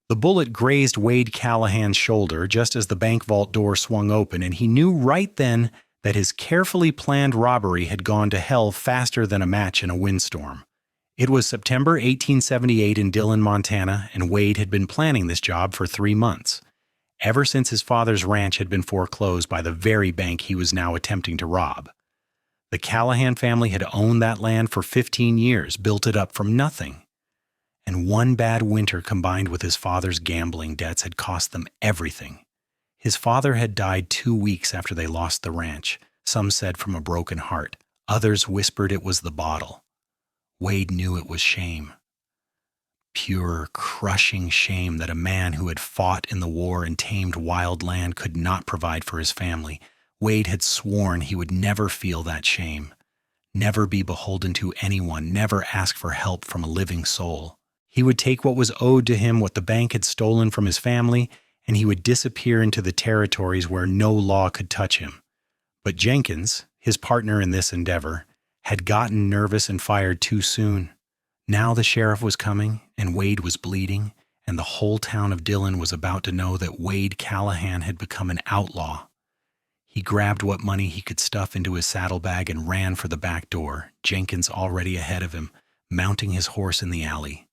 The bullet grazed Wade Callahan's shoulder just as the bank vault door swung open, and he knew right then that his carefully planned robbery had gone to hell faster than a match in a windstorm. It was September 1878 in Dillon, Montana, and Wade had been planning this job for 3 months, ever since his father's ranch had been foreclosed by the very bank he was now attempting to rob. The Callahan family had owned that land for 15 years, built it up from nothing. And one bad winter combined with his father's gambling debts had cost them everything. His father had died 2 weeks after they lost the ranch. Some said from a broken heart. Others whispered it was the bottle. Wade knew it was shame. Pure, crushing shame that a man who had fought in the war and tamed wild land could not provide for his family. Wade had sworn he would never feel that shame, never be beholden to anyone, never ask for help from a living soul. He would take what was owed to him, what the bank had stolen from his family, and he would disappear into the territories where no law could touch him. But Jenkins, his partner in this endeavor, had gotten nervous and fired too soon. Now the sheriff was coming, and Wade was bleeding, and the whole town of Dillon was about to know that Wade Callahan had become an outlaw. He grabbed what money he could stuff into his saddlebag and ran for the back door, Jenkins already ahead of him, mounting his horse in the alley.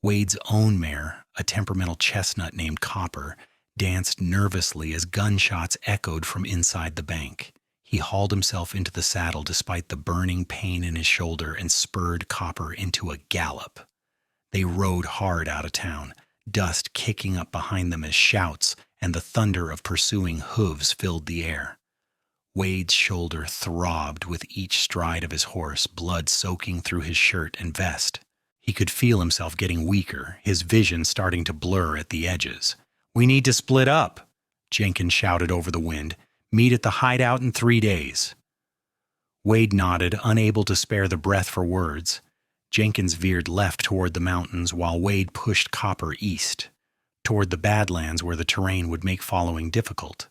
Wade's own mare, a temperamental chestnut named Copper, danced nervously as gunshots echoed from inside the bank. He hauled himself into the saddle despite the burning pain in his shoulder and spurred Copper into a gallop. They rode hard out of town, dust kicking up behind them as shouts and the thunder of pursuing hooves filled the air. Wade's shoulder throbbed with each stride of his horse, blood soaking through his shirt and vest. He could feel himself getting weaker, his vision starting to blur at the edges. "We need to split up," Jenkins shouted over the wind. "Meet at the hideout in 3 days." Wade nodded, unable to spare the breath for words. Jenkins veered left toward the mountains while Wade pushed Copper east, toward the Badlands where the terrain would make following difficult.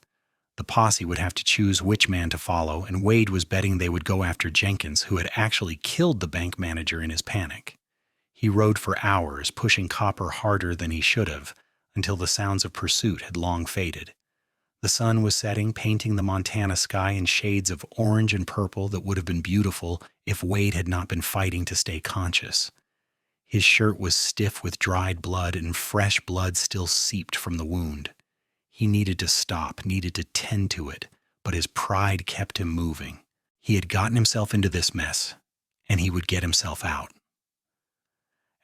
The posse would have to choose which man to follow, and Wade was betting they would go after Jenkins, who had actually killed the bank manager in his panic. He rode for hours, pushing Copper harder than he should have, until the sounds of pursuit had long faded. The sun was setting, painting the Montana sky in shades of orange and purple that would have been beautiful if Wade had not been fighting to stay conscious. His shirt was stiff with dried blood, and fresh blood still seeped from the wound. He needed to stop, needed to tend to it, but his pride kept him moving. He had gotten himself into this mess, and he would get himself out.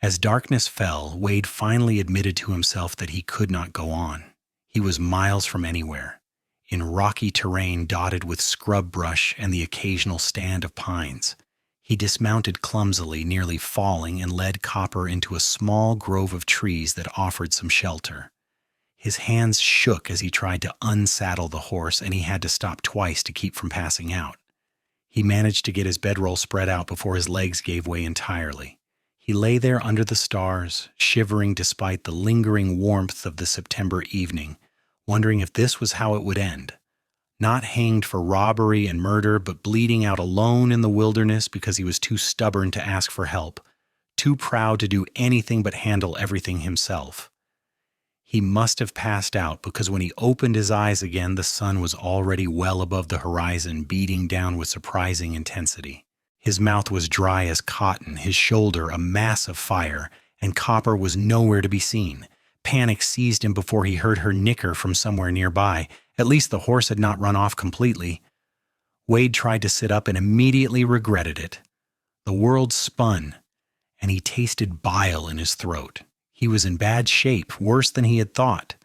As darkness fell, Wade finally admitted to himself that he could not go on. He was miles from anywhere, in rocky terrain dotted with scrub brush and the occasional stand of pines. He dismounted clumsily, nearly falling, and led Copper into a small grove of trees that offered some shelter. His hands shook as he tried to unsaddle the horse, and he had to stop twice to keep from passing out. He managed to get his bedroll spread out before his legs gave way entirely. He lay there under the stars, shivering despite the lingering warmth of the September evening, wondering if this was how it would end. Not hanged for robbery and murder, but bleeding out alone in the wilderness because he was too stubborn to ask for help, too proud to do anything but handle everything himself. He must have passed out because when he opened his eyes again, the sun was already well above the horizon, beating down with surprising intensity. His mouth was dry as cotton, his shoulder a mass of fire, and Copper was nowhere to be seen. Panic seized him before he heard her nicker from somewhere nearby. At least the horse had not run off completely. Wade tried to sit up and immediately regretted it. The world spun, and he tasted bile in his throat. He was in bad shape, worse than he had thought.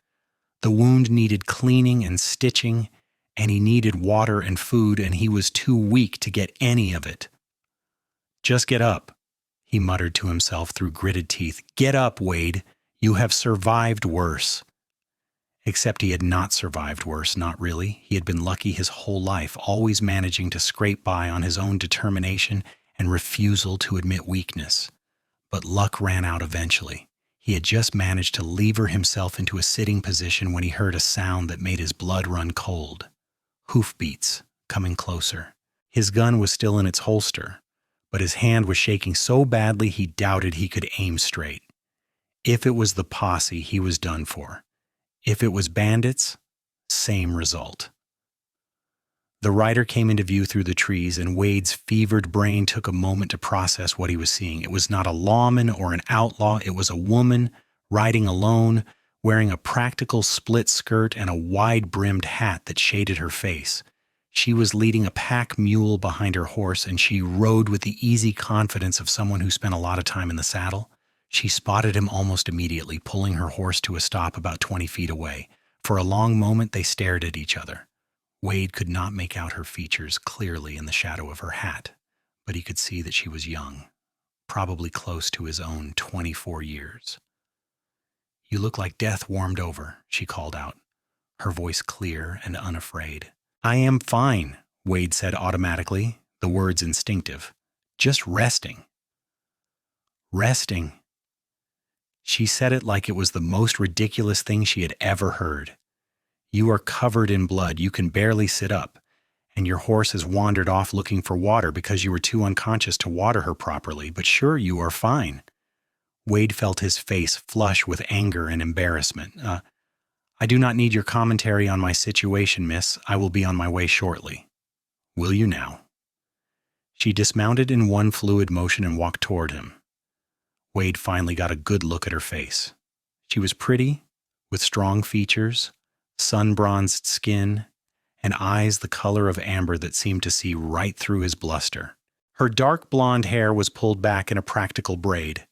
The wound needed cleaning and stitching, and he needed water and food, and he was too weak to get any of it. "Just get up," he muttered to himself through gritted teeth. "Get up, Wade. You have survived worse." Except he had not survived worse, not really. He had been lucky his whole life, always managing to scrape by on his own determination and refusal to admit weakness. But luck ran out eventually. He had just managed to lever himself into a sitting position when he heard a sound that made his blood run cold. Hoofbeats, coming closer. His gun was still in its holster, but his hand was shaking so badly he doubted he could aim straight. If it was the posse, he was done for. If it was bandits, same result. The rider came into view through the trees, and Wade's fevered brain took a moment to process what he was seeing. It was not a lawman or an outlaw. It was a woman riding alone, wearing a practical split skirt and a wide-brimmed hat that shaded her face. She was leading a pack mule behind her horse, and she rode with the easy confidence of someone who spent a lot of time in the saddle. She spotted him almost immediately, pulling her horse to a stop about 20 feet away. For a long moment, they stared at each other. Wade could not make out her features clearly in the shadow of her hat, but he could see that she was young, probably close to his own 24 years. "You look like death warmed over," she called out, her voice clear and unafraid. "I am fine," Wade said automatically, the words instinctive. "Just resting." Resting. She said it like it was the most ridiculous thing she had ever heard. "You are covered in blood. You can barely sit up. And your horse has wandered off looking for water because you were too unconscious to water her properly. But sure, you are fine." Wade felt his face flush with anger and embarrassment. "I do not need your commentary on my situation, miss. I will be on my way shortly." "Will you now?" She dismounted in one fluid motion and walked toward him. Wade finally got a good look at her face. She was pretty, with strong features, sun-bronzed skin, and eyes the color of amber that seemed to see right through his bluster. Her dark blonde hair was pulled back in a practical braid.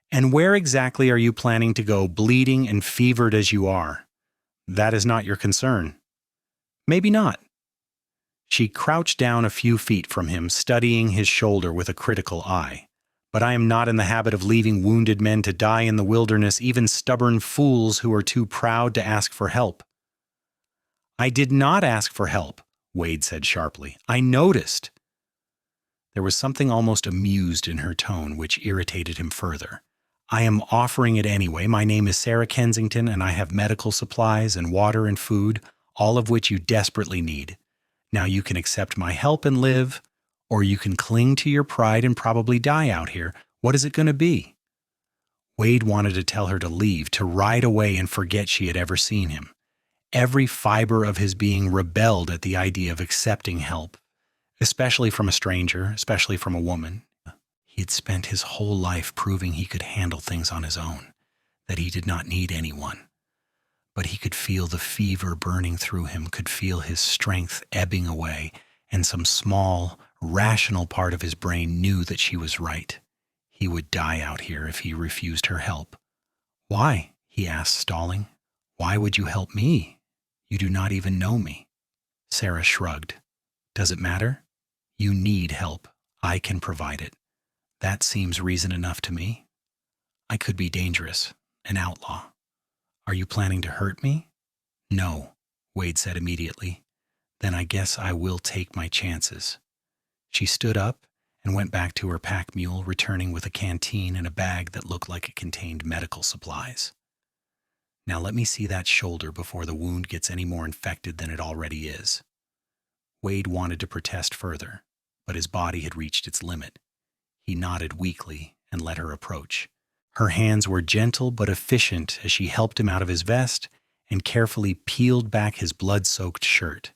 "And where exactly are you planning to go, bleeding and fevered as you are? That is not your concern." "Maybe not." She crouched down a few feet from him, studying his shoulder with a critical eye. "But I am not in the habit of leaving wounded men to die in the wilderness, even stubborn fools who are too proud to ask for help." "I did not ask for help," Wade said sharply. "I noticed." There was something almost amused in her tone, which irritated him further. "I am offering it anyway. My name is Sarah Kensington, and I have medical supplies and water and food, all of which you desperately need. Now you can accept my help and live, or you can cling to your pride and probably die out here. What is it going to be?" Wade wanted to tell her to leave, to ride away and forget she had ever seen him. Every fiber of his being rebelled at the idea of accepting help, especially from a stranger, especially from a woman. He had spent his whole life proving he could handle things on his own, that he did not need anyone. But he could feel the fever burning through him, could feel his strength ebbing away, and some small, rational part of his brain knew that she was right. He would die out here if he refused her help. "Why?" he asked, stalling. "Why would you help me? You do not even know me." Sarah shrugged. "Does it matter? You need help. I can provide it. That seems reason enough to me. I could be dangerous, an outlaw. Are you planning to hurt me?" "No," Wade said immediately. "Then I guess I will take my chances." She stood up and went back to her pack mule, returning with a canteen and a bag that looked like it contained medical supplies. "Now let me see that shoulder before the wound gets any more infected than it already is." Wade wanted to protest further, but his body had reached its limit. He nodded weakly and let her approach. Her hands were gentle but efficient as she helped him out of his vest and carefully peeled back his blood-soaked shirt.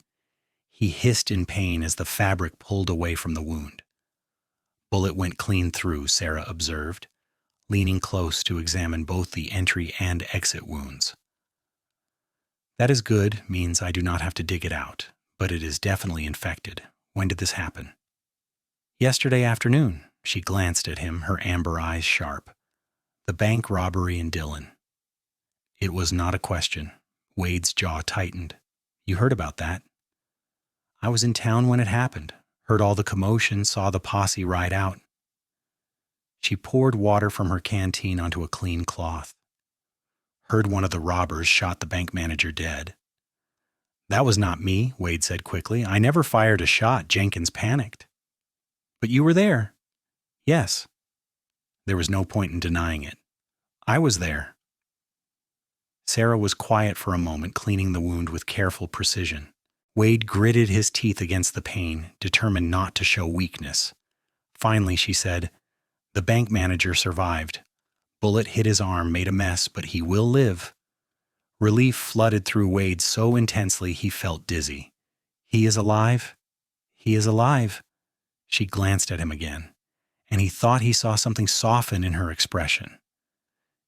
He hissed in pain as the fabric pulled away from the wound. "Bullet went clean through," Sarah observed, leaning close to examine both the entry and exit wounds. "That is good, means I do not have to dig it out, but it is definitely infected. When did this happen?" "Yesterday afternoon." She glanced at him, her amber eyes sharp. "The bank robbery in Dillon." It was not a question. Wade's jaw tightened. "You heard about that?" "I was in town when it happened. Heard all the commotion, saw the posse ride out." She poured water from her canteen onto a clean cloth. "Heard one of the robbers shot the bank manager dead." "That was not me," Wade said quickly. "I never fired a shot. Jenkins panicked." "But you were there." "Yes." There was no point in denying it. "I was there." Sarah was quiet for a moment, cleaning the wound with careful precision. Wade gritted his teeth against the pain, determined not to show weakness. Finally, she said, "The bank manager survived. bullet hit his arm, made a mess, but he will live. Relief flooded through Wade so intensely he felt dizzy. He is alive? He is alive. She glanced at him again, and he thought he saw something soften in her expression.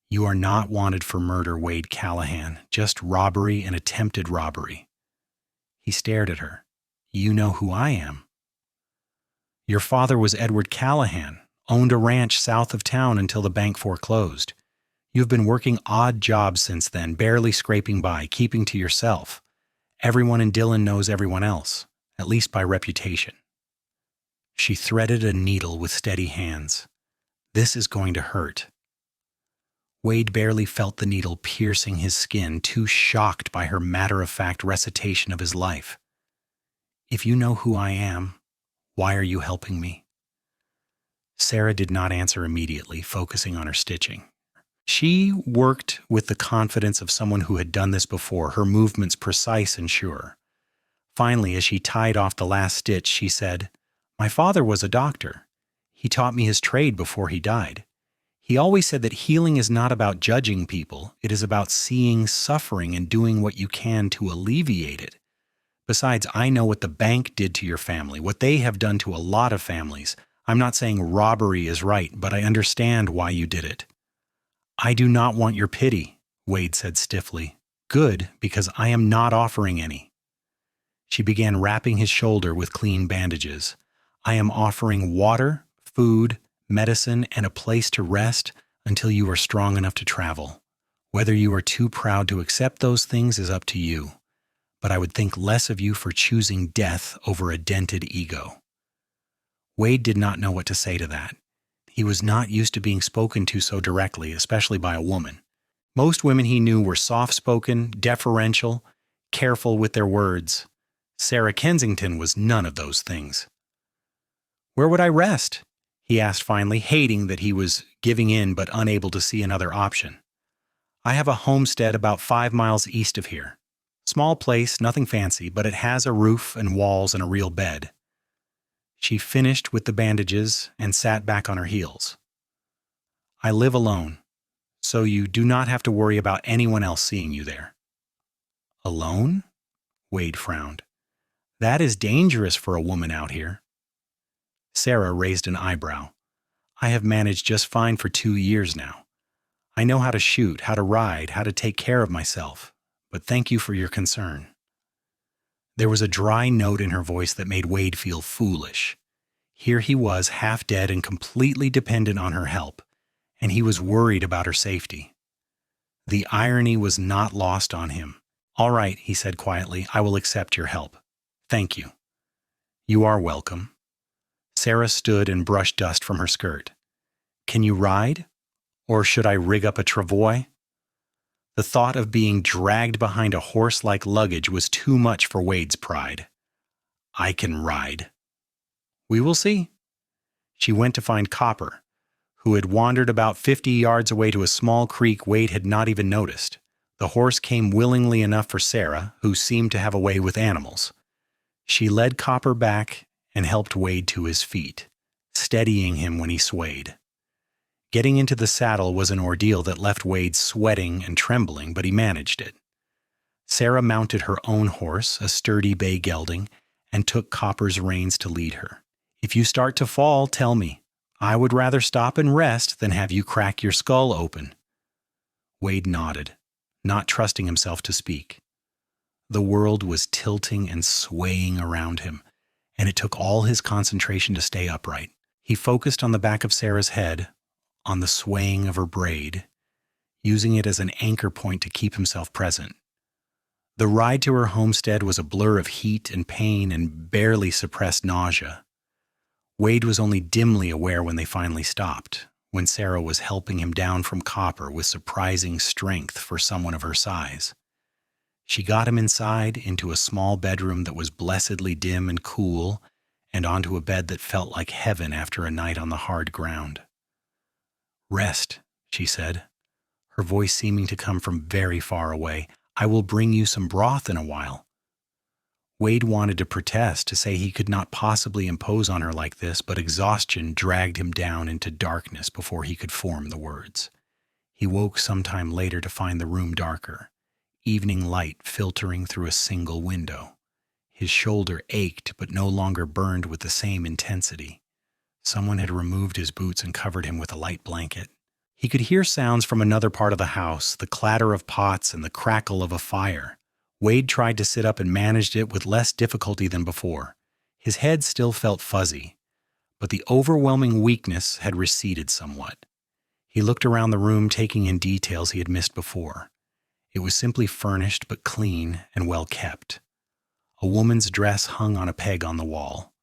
You are not wanted for murder, Wade Callahan, just robbery and attempted robbery. He stared at her. You know who I am. Your father was Edward Callahan, owned a ranch south of town until the bank foreclosed. You've been working odd jobs since then, barely scraping by, keeping to yourself. Everyone in Dillon knows everyone else, at least by reputation. She threaded a needle with steady hands. This is going to hurt. Wade barely felt the needle piercing his skin, too shocked by her matter-of-fact recitation of his life. If you know who I am, why are you helping me? Sarah did not answer immediately, focusing on her stitching. She worked with the confidence of someone who had done this before, her movements precise and sure. Finally, as she tied off the last stitch, she said, My father was a doctor. He taught me his trade before he died. He always said that healing is not about judging people. It is about seeing suffering and doing what you can to alleviate it. Besides, I know what the bank did to your family, what they have done to a lot of families. I'm not saying robbery is right, but I understand why you did it. I do not want your pity, Wade said stiffly. Good, because I am not offering any. She began wrapping his shoulder with clean bandages. I am offering water, food, medicine, and a place to rest until you are strong enough to travel. Whether you are too proud to accept those things is up to you, but I would think less of you for choosing death over a dented ego. Wade did not know what to say to that. He was not used to being spoken to so directly, especially by a woman. Most women he knew were soft-spoken, deferential, careful with their words. Sarah Kensington was none of those things. Where would I rest? He asked finally, hating that he was giving in but unable to see another option. I have a homestead about 5 miles east of here. Small place, nothing fancy, but it has a roof and walls and a real bed. She finished with the bandages and sat back on her heels. I live alone, so you do not have to worry about anyone else seeing you there. Alone? Wade frowned. That is dangerous for a woman out here. Sarah raised an eyebrow. I have managed just fine for 2 years now. I know how to shoot, how to ride, how to take care of myself, but thank you for your concern. There was a dry note in her voice that made Wade feel foolish. Here he was, half dead and completely dependent on her help, and he was worried about her safety. The irony was not lost on him. All right, he said quietly, I will accept your help. Thank you. You are welcome. Sarah stood and brushed dust from her skirt. Can you ride? Or should I rig up a travois? The thought of being dragged behind a horse like luggage was too much for Wade's pride. I can ride. We will see. She went to find Copper, who had wandered about 50 yards away to a small creek Wade had not even noticed. The horse came willingly enough for Sarah, who seemed to have a way with animals. She led Copper back and helped Wade to his feet, steadying him when he swayed. Getting into the saddle was an ordeal that left Wade sweating and trembling, but he managed it. Sarah mounted her own horse, a sturdy bay gelding, and took Copper's reins to lead her. If you start to fall, tell me. I would rather stop and rest than have you crack your skull open. Wade nodded, not trusting himself to speak. The world was tilting and swaying around him, and it took all his concentration to stay upright. He focused on the back of Sarah's head, on the swaying of her braid, using it as an anchor point to keep himself present. The ride to her homestead was a blur of heat and pain and barely suppressed nausea. Wade was only dimly aware when they finally stopped, when Sarah was helping him down from Copper with surprising strength for someone of her size. She got him inside into a small bedroom that was blessedly dim and cool, and onto a bed that felt like heaven after a night on the hard ground. Rest, she said, her voice seeming to come from very far away. I will bring you some broth in a while. Wade wanted to protest, to say he could not possibly impose on her like this, but exhaustion dragged him down into darkness before he could form the words. He woke sometime later to find the room darker, evening light filtering through a single window. His shoulder ached but no longer burned with the same intensity. Someone had removed his boots and covered him with a light blanket. He could hear sounds from another part of the house, the clatter of pots and the crackle of a fire. Wade tried to sit up and managed it with less difficulty than before. His head still felt fuzzy, but the overwhelming weakness had receded somewhat. He looked around the room, taking in details he had missed before. It was simply furnished but clean and well kept. A woman's dress hung on a peg on the wall.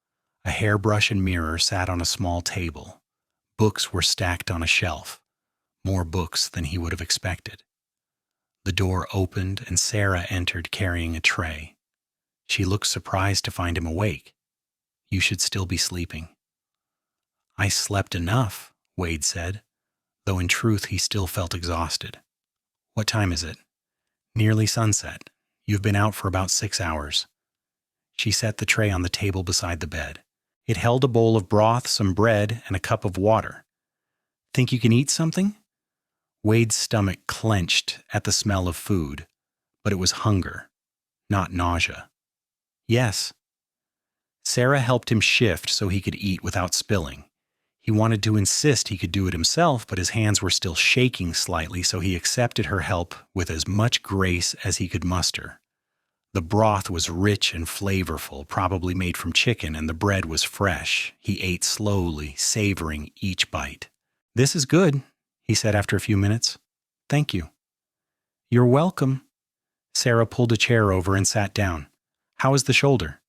A hairbrush and mirror sat on a small table. Books were stacked on a shelf. More books than he would have expected. The door opened and Sarah entered carrying a tray. She looked surprised to find him awake. "You should still be sleeping." "I slept enough," Wade said, though in truth he still felt exhausted. "What time is it?" "Nearly sunset. You've been out for about 6 hours. She set the tray on the table beside the bed. It held a bowl of broth, some bread, and a cup of water. "Think you can eat something?" Wade's stomach clenched at the smell of food, but it was hunger, not nausea. "Yes." Sarah helped him shift so he could eat without spilling. He wanted to insist he could do it himself, but his hands were still shaking slightly, so he accepted her help with as much grace as he could muster. The broth was rich and flavorful, probably made from chicken, and the bread was fresh. He ate slowly, savoring each bite. "This is good," he said after a few minutes. "Thank you." "You're welcome." Sarah pulled a chair over and sat down. "How is the shoulder?"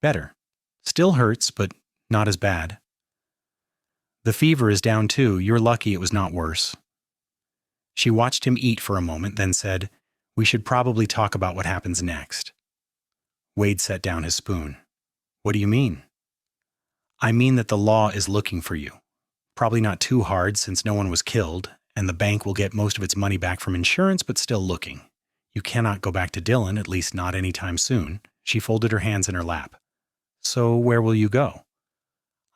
"Better. Still hurts, but not as bad." "The fever is down too. You're lucky it was not worse." She watched him eat for a moment, then said, "We should probably talk about what happens next." Wade set down his spoon. "What do you mean?" "I mean that the law is looking for you. Probably not too hard since no one was killed, and the bank will get most of its money back from insurance, but still looking. You cannot go back to Dylan, at least not anytime soon." She folded her hands in her lap. "So where will you go?"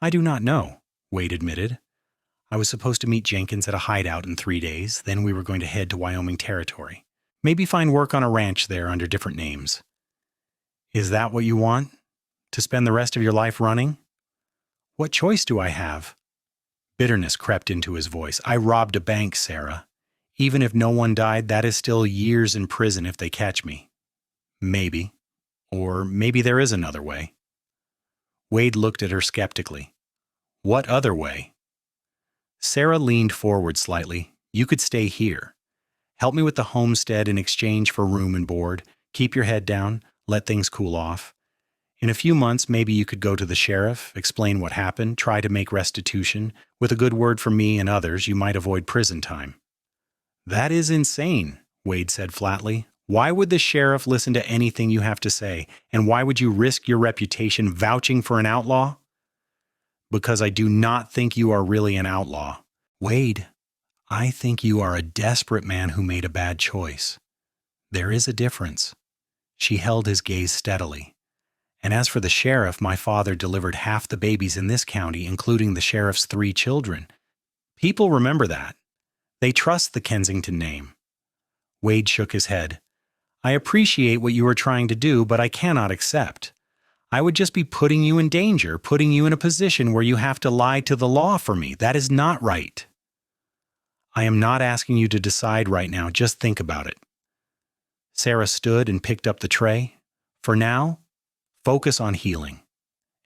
"I do not know," Wade admitted. "I was supposed to meet Jenkins at a hideout in 3 days, then we were going to head to Wyoming Territory. Maybe find work on a ranch there under different names." "Is that what you want? To spend the rest of your life running?" "What choice do I have?" Bitterness crept into his voice. "I robbed a bank, Sarah. Even if no one died, that is still years in prison if they catch me." "Maybe. Or maybe there is another way." Wade looked at her skeptically. "What other way?" Sarah leaned forward slightly. "You could stay here. Help me with the homestead in exchange for room and board. Keep your head down. Let things cool off. In a few months, maybe you could go to the sheriff, explain what happened, try to make restitution. With a good word from me and others, you might avoid prison time." "That is insane," Wade said flatly. "Why would the sheriff listen to anything you have to say? And why would you risk your reputation vouching for an outlaw?" "Because I do not think you are really an outlaw." "Wade, I think you are a desperate man who made a bad choice. There is a difference." She held his gaze steadily. "And as for the sheriff, my father delivered half the babies in this county, including the sheriff's 3 children. People remember that. They trust the Kensington name." Wade shook his head. "I appreciate what you are trying to do, but I cannot accept. I would just be putting you in danger, putting you in a position where you have to lie to the law for me. That is not right." "I am not asking you to decide right now. Just think about it." Sarah stood and picked up the tray. "For now, focus on healing.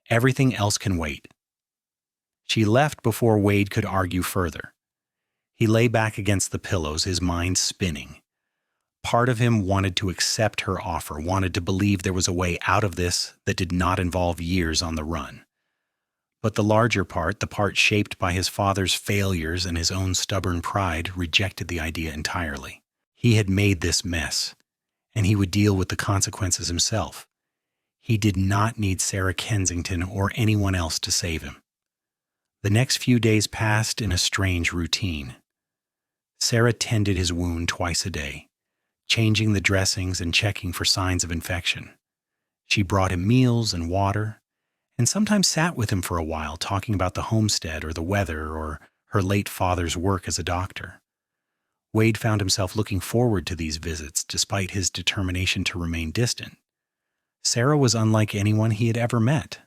Everything else can wait." She left before Wade could argue further. He lay back against the pillows, his mind spinning. Part of him wanted to accept her offer, wanted to believe there was a way out of this that did not involve years on the run. But the larger part, the part shaped by his father's failures and his own stubborn pride, rejected the idea entirely. He had made this mess, and he would deal with the consequences himself. He did not need Sarah Kensington or anyone else to save him. The next few days passed in a strange routine. Sarah tended his wound twice a day, changing the dressings and checking for signs of infection. She brought him meals and water, and sometimes sat with him for a while, talking about the homestead or the weather or her late father's work as a doctor. Wade found himself looking forward to these visits despite his determination to remain distant. Sarah was unlike anyone he had ever met.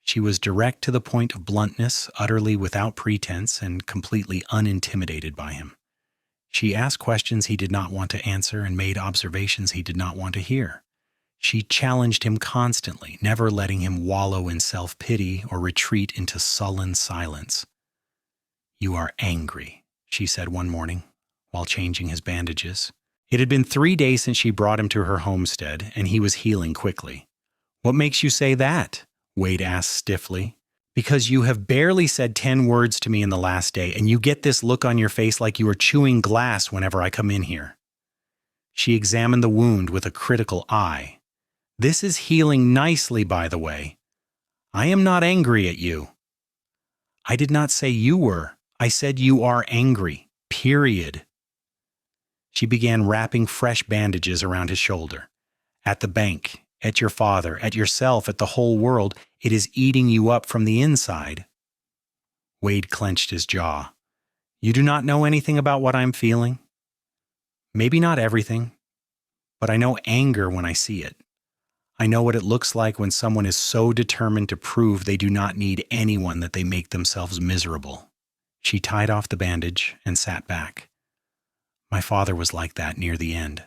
She was direct to the point of bluntness, utterly without pretense, and completely unintimidated by him. She asked questions he did not want to answer and made observations he did not want to hear. She challenged him constantly, never letting him wallow in self-pity or retreat into sullen silence. "You are angry," she said one morning, while changing his bandages. It had been 3 days since she brought him to her homestead, and he was healing quickly. "What makes you say that?" Wade asked stiffly. "Because you have barely said 10 words to me in the last day, and you get this look on your face like you are chewing glass whenever I come in here." She examined the wound with a critical eye. "This is healing nicely, by the way. I am not angry at you." "I did not say you were. I said you are angry. Period." She began wrapping fresh bandages around his shoulder. "At the bank, at your father, at yourself, at the whole world, it is eating you up from the inside." Wade clenched his jaw. "You do not know anything about what I'm feeling?" "Maybe not everything, but I know anger when I see it. I know what it looks like when someone is so determined to prove they do not need anyone that they make themselves miserable." She tied off the bandage and sat back. "My father was like that near the end.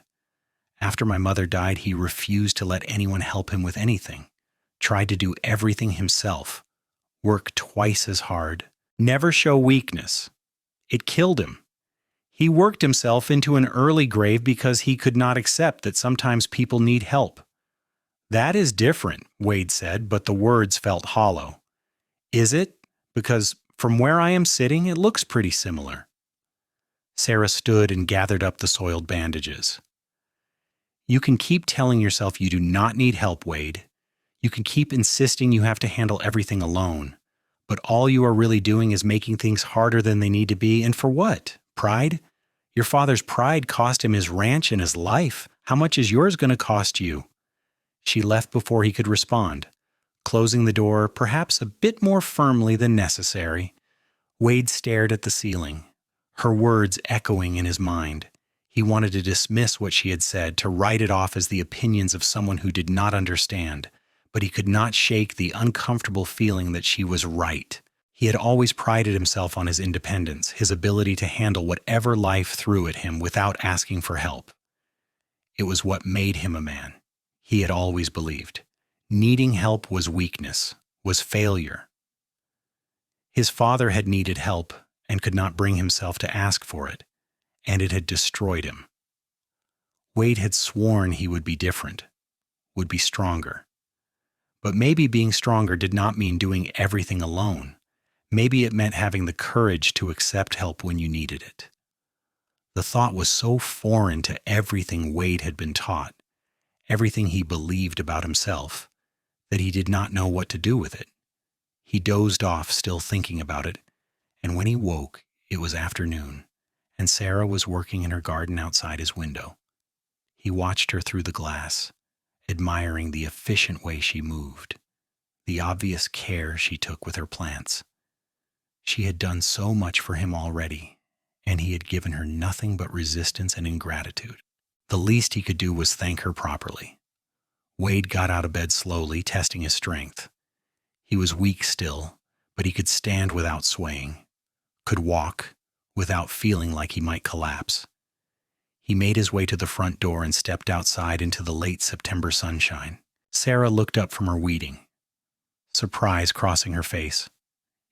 After my mother died, he refused to let anyone help him with anything, tried to do everything himself, work twice as hard, never show weakness. It killed him. He worked himself into an early grave because he could not accept that sometimes people need help." "That is different," Wade said, but the words felt hollow. "Is it? Because from where I am sitting, it looks pretty similar." Sarah stood and gathered up the soiled bandages. "You can keep telling yourself you do not need help, Wade. You can keep insisting you have to handle everything alone. But all you are really doing is making things harder than they need to be. And for what? Pride? Your father's pride cost him his ranch and his life. How much is yours going to cost you?" She left before he could respond, closing the door perhaps a bit more firmly than necessary. Wade stared at the ceiling, her words echoing in his mind. He wanted to dismiss what she had said, to write it off as the opinions of someone who did not understand, but he could not shake the uncomfortable feeling that she was right. He had always prided himself on his independence, his ability to handle whatever life threw at him without asking for help. It was what made him a man. He had always believed. Needing help was weakness, was failure. His father had needed help and could not bring himself to ask for it, and it had destroyed him. Wade had sworn he would be different, would be stronger. But maybe being stronger did not mean doing everything alone. Maybe it meant having the courage to accept help when you needed it. The thought was so foreign to everything Wade had been taught, everything he believed about himself, that he did not know what to do with it. He dozed off, still thinking about it, and when he woke, it was afternoon, and Sarah was working in her garden outside his window. He watched her through the glass, admiring the efficient way she moved, the obvious care she took with her plants. She had done so much for him already, and he had given her nothing but resistance and ingratitude. The least he could do was thank her properly. Wade got out of bed slowly, testing his strength. He was weak still, but he could stand without swaying, could walk without feeling like he might collapse. He made his way to the front door and stepped outside into the late September sunshine. Sarah looked up from her weeding, surprise crossing her face.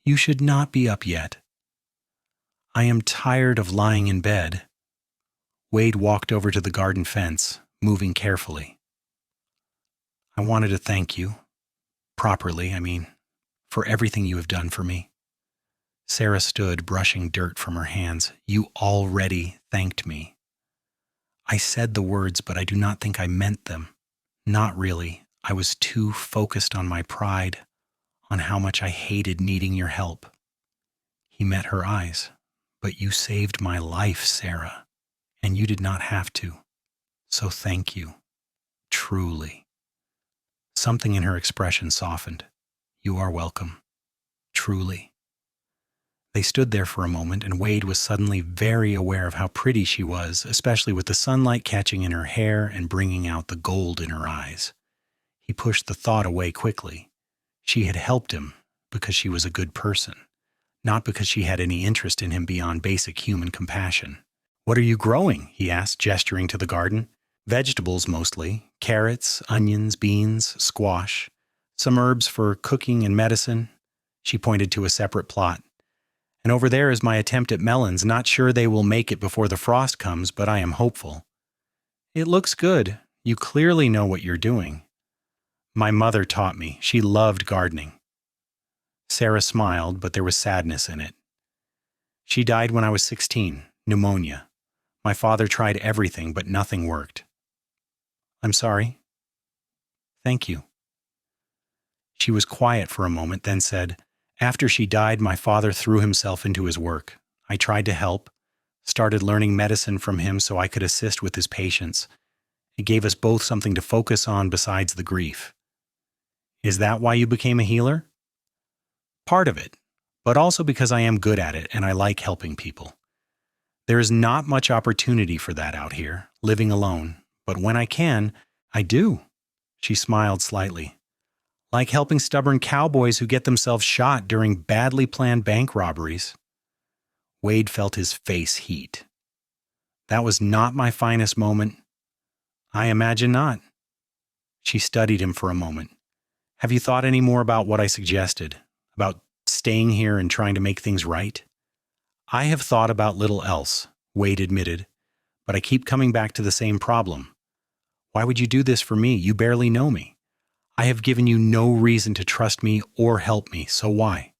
"You should not be up yet." "I am tired of lying in bed." Wade walked over to the garden fence, moving carefully. "I wanted to thank you, properly, for everything you have done for me." Sarah stood, brushing dirt from her hands. "You already thanked me." "I said the words, but I do not think I meant them. Not really. I was too focused on my pride, on how much I hated needing your help." He met her eyes. "But you saved my life, Sarah, and you did not have to. So thank you. Truly." Something in her expression softened. "You are welcome. Truly." They stood there for a moment, and Wade was suddenly very aware of how pretty she was, especially with the sunlight catching in her hair and bringing out the gold in her eyes. He pushed the thought away quickly. She had helped him because she was a good person, not because she had any interest in him beyond basic human compassion. "What are you growing?" he asked, gesturing to the garden. "Vegetables mostly. Carrots, onions, beans, squash. Some herbs for cooking and medicine." She pointed to a separate plot. "And over there is my attempt at melons. Not sure they will make it before the frost comes, but I am hopeful." "It looks good. You clearly know what you're doing." "My mother taught me. She loved gardening." Sarah smiled, but there was sadness in it. "She died when I was 16, pneumonia. My father tried everything, but nothing worked." "I'm sorry." "Thank you." She was quiet for a moment, then said, "After she died, my father threw himself into his work. I tried to help, started learning medicine from him so I could assist with his patients. It gave us both something to focus on besides the grief." "Is that why you became a healer?" "Part of it, but also because I am good at it and I like helping people. There is not much opportunity for that out here, living alone, but when I can, I do." She smiled slightly. "Like helping stubborn cowboys who get themselves shot during badly planned bank robberies." Wade felt his face heat. "That was not my finest moment." "I imagine not." She studied him for a moment. "Have you thought any more about what I suggested? About staying here and trying to make things right?" "I have thought about little else," Wade admitted, "but I keep coming back to the same problem. Why would you do this for me? You barely know me. I have given you no reason to trust me or help me, so why?"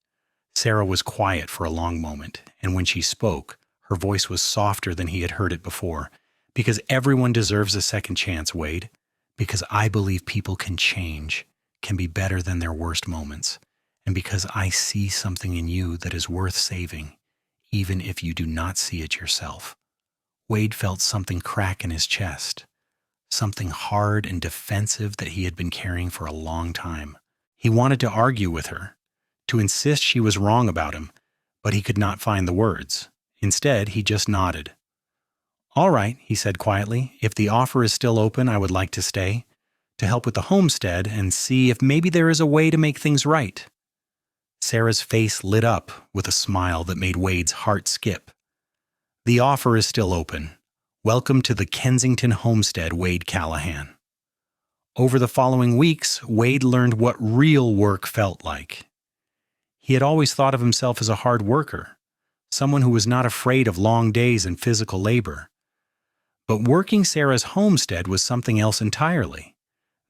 Sarah was quiet for a long moment, and when she spoke, her voice was softer than he had heard it before. "Because everyone deserves a second chance, Wade. Because I believe people can change, can be better than their worst moments. And because I see something in you that is worth saving, even if you do not see it yourself." Wade felt something crack in his chest, something hard and defensive that he had been carrying for a long time. He wanted to argue with her, to insist she was wrong about him, but he could not find the words. Instead, he just nodded. "All right," he said quietly. "If the offer is still open, I would like to stay, to help with the homestead and see if maybe there is a way to make things right." Sarah's face lit up with a smile that made Wade's heart skip. "The offer is still open. Welcome to the Kensington homestead, Wade Callahan." Over the following weeks, Wade learned what real work felt like. He had always thought of himself as a hard worker, someone who was not afraid of long days and physical labor. But working Sarah's homestead was something else entirely.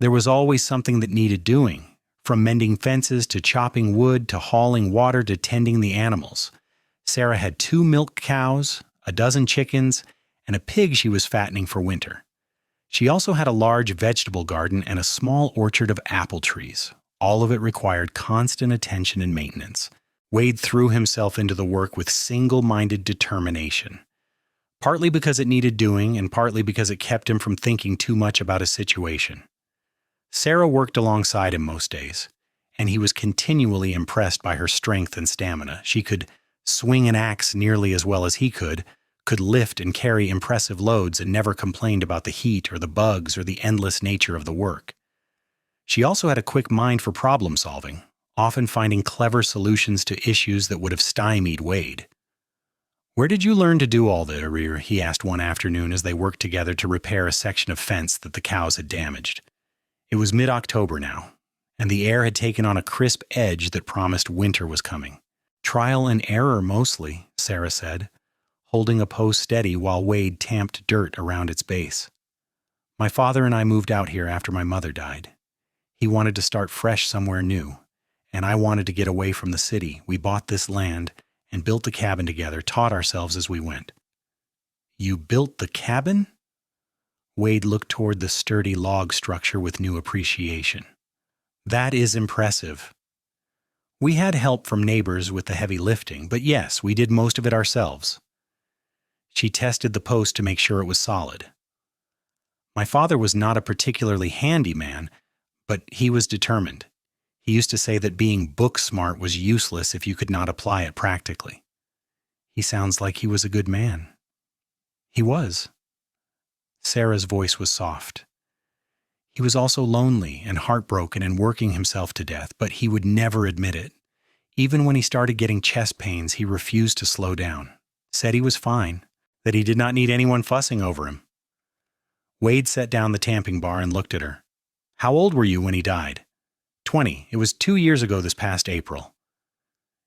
There was always something that needed doing, from mending fences to chopping wood to hauling water to tending the animals. Sarah had 2 milk cows, a dozen chickens, and a pig she was fattening for winter. She also had a large vegetable garden and a small orchard of apple trees. All of it required constant attention and maintenance. Wade threw himself into the work with single-minded determination, partly because it needed doing and partly because it kept him from thinking too much about his situation. Sarah worked alongside him most days, and he was continually impressed by her strength and stamina. She could swing an axe nearly as well as he could lift and carry impressive loads, and never complained about the heat or the bugs or the endless nature of the work. She also had a quick mind for problem solving, often finding clever solutions to issues that would have stymied Wade. "Where did you learn to do all that?" he asked one afternoon as they worked together to repair a section of fence that the cows had damaged. It was mid-October now, and the air had taken on a crisp edge that promised winter was coming. "Trial and error mostly," Sarah said, holding a post steady while Wade tamped dirt around its base. "My father and I moved out here after my mother died. He wanted to start fresh somewhere new, and I wanted to get away from the city. We bought this land and built the cabin together, taught ourselves as we went." "You built the cabin?" Wade looked toward the sturdy log structure with new appreciation. "That is impressive. We had help from neighbors with the heavy lifting, but yes, we did most of it ourselves." She tested the post to make sure it was solid. "My father was not a particularly handy man, but he was determined. He used to say that being book smart was useless if you could not apply it practically." He sounds like he was a good man. He was. Sarah's voice was soft. He was also lonely and heartbroken and working himself to death, but he would never admit it. Even when he started getting chest pains, he refused to slow down. Said he was fine, that he did not need anyone fussing over him. Wade set down the tamping bar and looked at her. How old were you when he died? 20. It was 2 years ago this past April.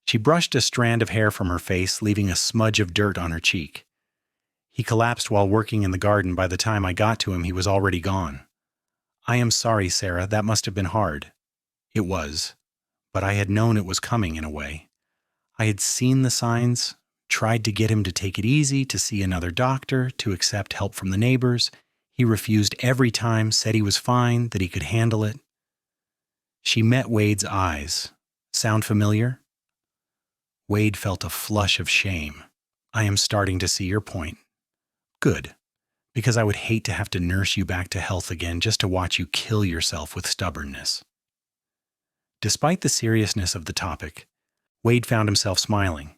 She brushed a strand of hair from her face, leaving a smudge of dirt on her cheek. He collapsed while working in the garden. By the time I got to him, he was already gone. I am sorry, Sarah. That must have been hard. It was. But I had known it was coming in a way. I had seen the signs, tried to get him to take it easy, to see another doctor, to accept help from the neighbors. He refused every time, said he was fine, that he could handle it. She met Wade's eyes. Sound familiar? Wade felt a flush of shame. I am starting to see your point. Good, because I would hate to have to nurse you back to health again just to watch you kill yourself with stubbornness. Despite the seriousness of the topic, Wade found himself smiling.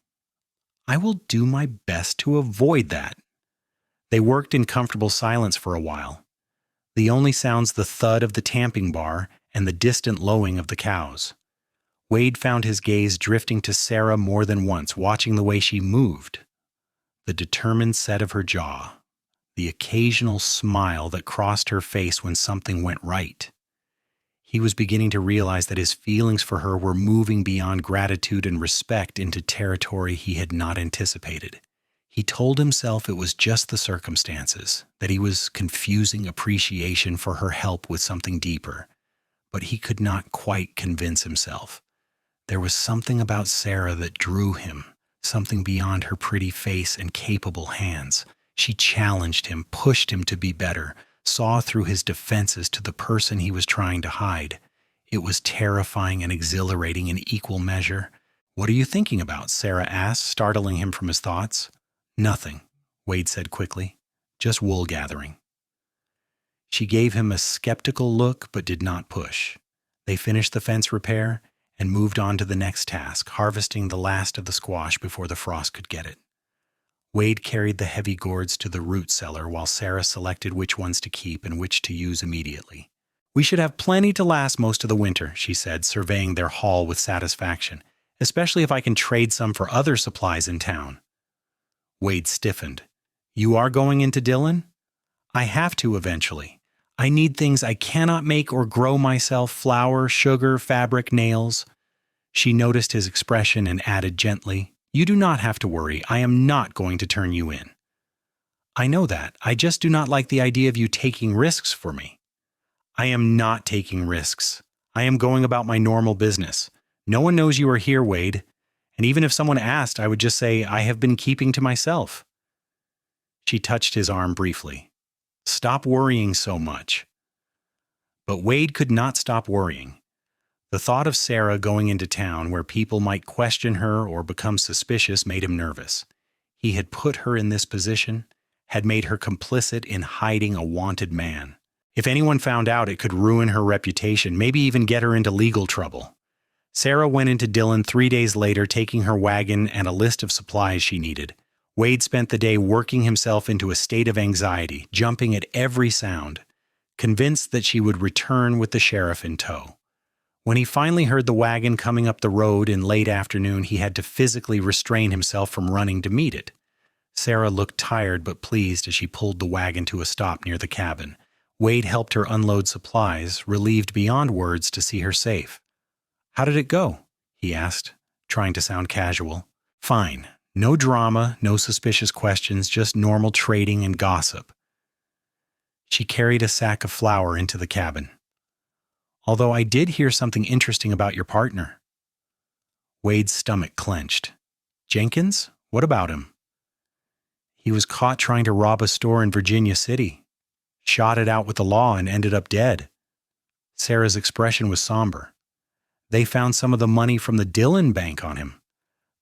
I will do my best to avoid that. They worked in comfortable silence for a while. The only sounds the thud of the tamping bar and the distant lowing of the cows. Wade found his gaze drifting to Sarah more than once, watching the way she moved. The determined set of her jaw. The occasional smile that crossed her face when something went right. He was beginning to realize that his feelings for her were moving beyond gratitude and respect into territory he had not anticipated. He told himself it was just the circumstances, that he was confusing appreciation for her help with something deeper. But he could not quite convince himself. There was something about Sarah that drew him, something beyond her pretty face and capable hands. She challenged him, pushed him to be better, saw through his defenses to the person he was trying to hide. It was terrifying and exhilarating in equal measure. What are you thinking about? Sarah asked, startling him from his thoughts. Nothing, Wade said quickly. Just wool gathering. She gave him a skeptical look but did not push. They finished the fence repair and moved on to the next task, harvesting the last of the squash before the frost could get it. Wade carried the heavy gourds to the root cellar while Sarah selected which ones to keep and which to use immediately. We should have plenty to last most of the winter, she said, surveying their haul with satisfaction, especially if I can trade some for other supplies in town. Wade stiffened. You are going into Dillon? I have to eventually. I need things I cannot make or grow myself: flour, sugar, fabric, nails. She noticed his expression and added gently, You do not have to worry. I am not going to turn you in. I know that. I just do not like the idea of you taking risks for me. I am not taking risks. I am going about my normal business. No one knows you are here, Wade. And even if someone asked, I would just say I have been keeping to myself. She touched his arm briefly. Stop worrying so much. But Wade could not stop worrying. The thought of Sarah going into town where people might question her or become suspicious made him nervous. He had put her in this position, had made her complicit in hiding a wanted man. If anyone found out, it could ruin her reputation, maybe even get her into legal trouble. Sarah went into Dillon 3 days later, taking her wagon and a list of supplies she needed. Wade spent the day working himself into a state of anxiety, jumping at every sound, convinced that she would return with the sheriff in tow. When he finally heard the wagon coming up the road in late afternoon, he had to physically restrain himself from running to meet it. Sarah looked tired but pleased as she pulled the wagon to a stop near the cabin. Wade helped her unload supplies, relieved beyond words to see her safe. How did it go? He asked, trying to sound casual. Fine. No drama, no suspicious questions, just normal trading and gossip. She carried a sack of flour into the cabin. Although I did hear something interesting about your partner. Wade's stomach clenched. Jenkins? What about him? He was caught trying to rob a store in Virginia City. Shot it out with the law and ended up dead. Sarah's expression was somber. They found some of the money from the Dillon Bank on him.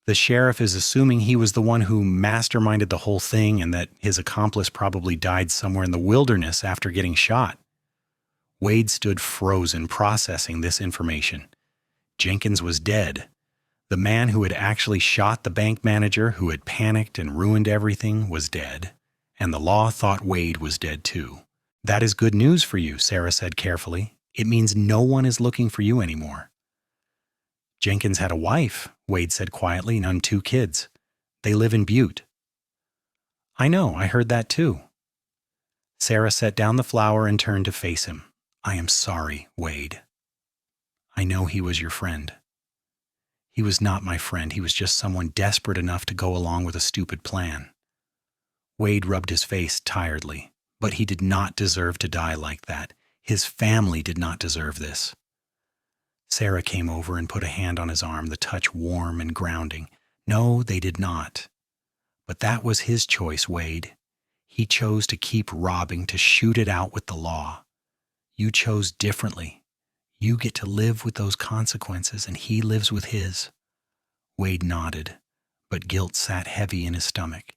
The sheriff is assuming he was the one who masterminded the whole thing and that his accomplice probably died somewhere in the wilderness after getting shot. Wade stood frozen, processing this information. Jenkins was dead. The man who had actually shot the bank manager, who had panicked and ruined everything, was dead, and the law thought Wade was dead too. "That is good news for you," Sarah said carefully. "It means no one is looking for you anymore." "Jenkins had a wife," Wade said quietly, "and 2 kids. They live in Butte." "I know, I heard that too." Sarah set down the flower and turned to face him. "I am sorry, Wade. I know he was your friend." "He was not my friend. He was just someone desperate enough to go along with a stupid plan." Wade rubbed his face tiredly. But he did not deserve to die like that. His family did not deserve this. Sarah came over and put a hand on his arm, the touch warm and grounding. "No, they did not. But that was his choice, Wade. He chose to keep robbing, to shoot it out with the law. You chose differently. You get to live with those consequences, and he lives with his." Wade nodded, but guilt sat heavy in his stomach.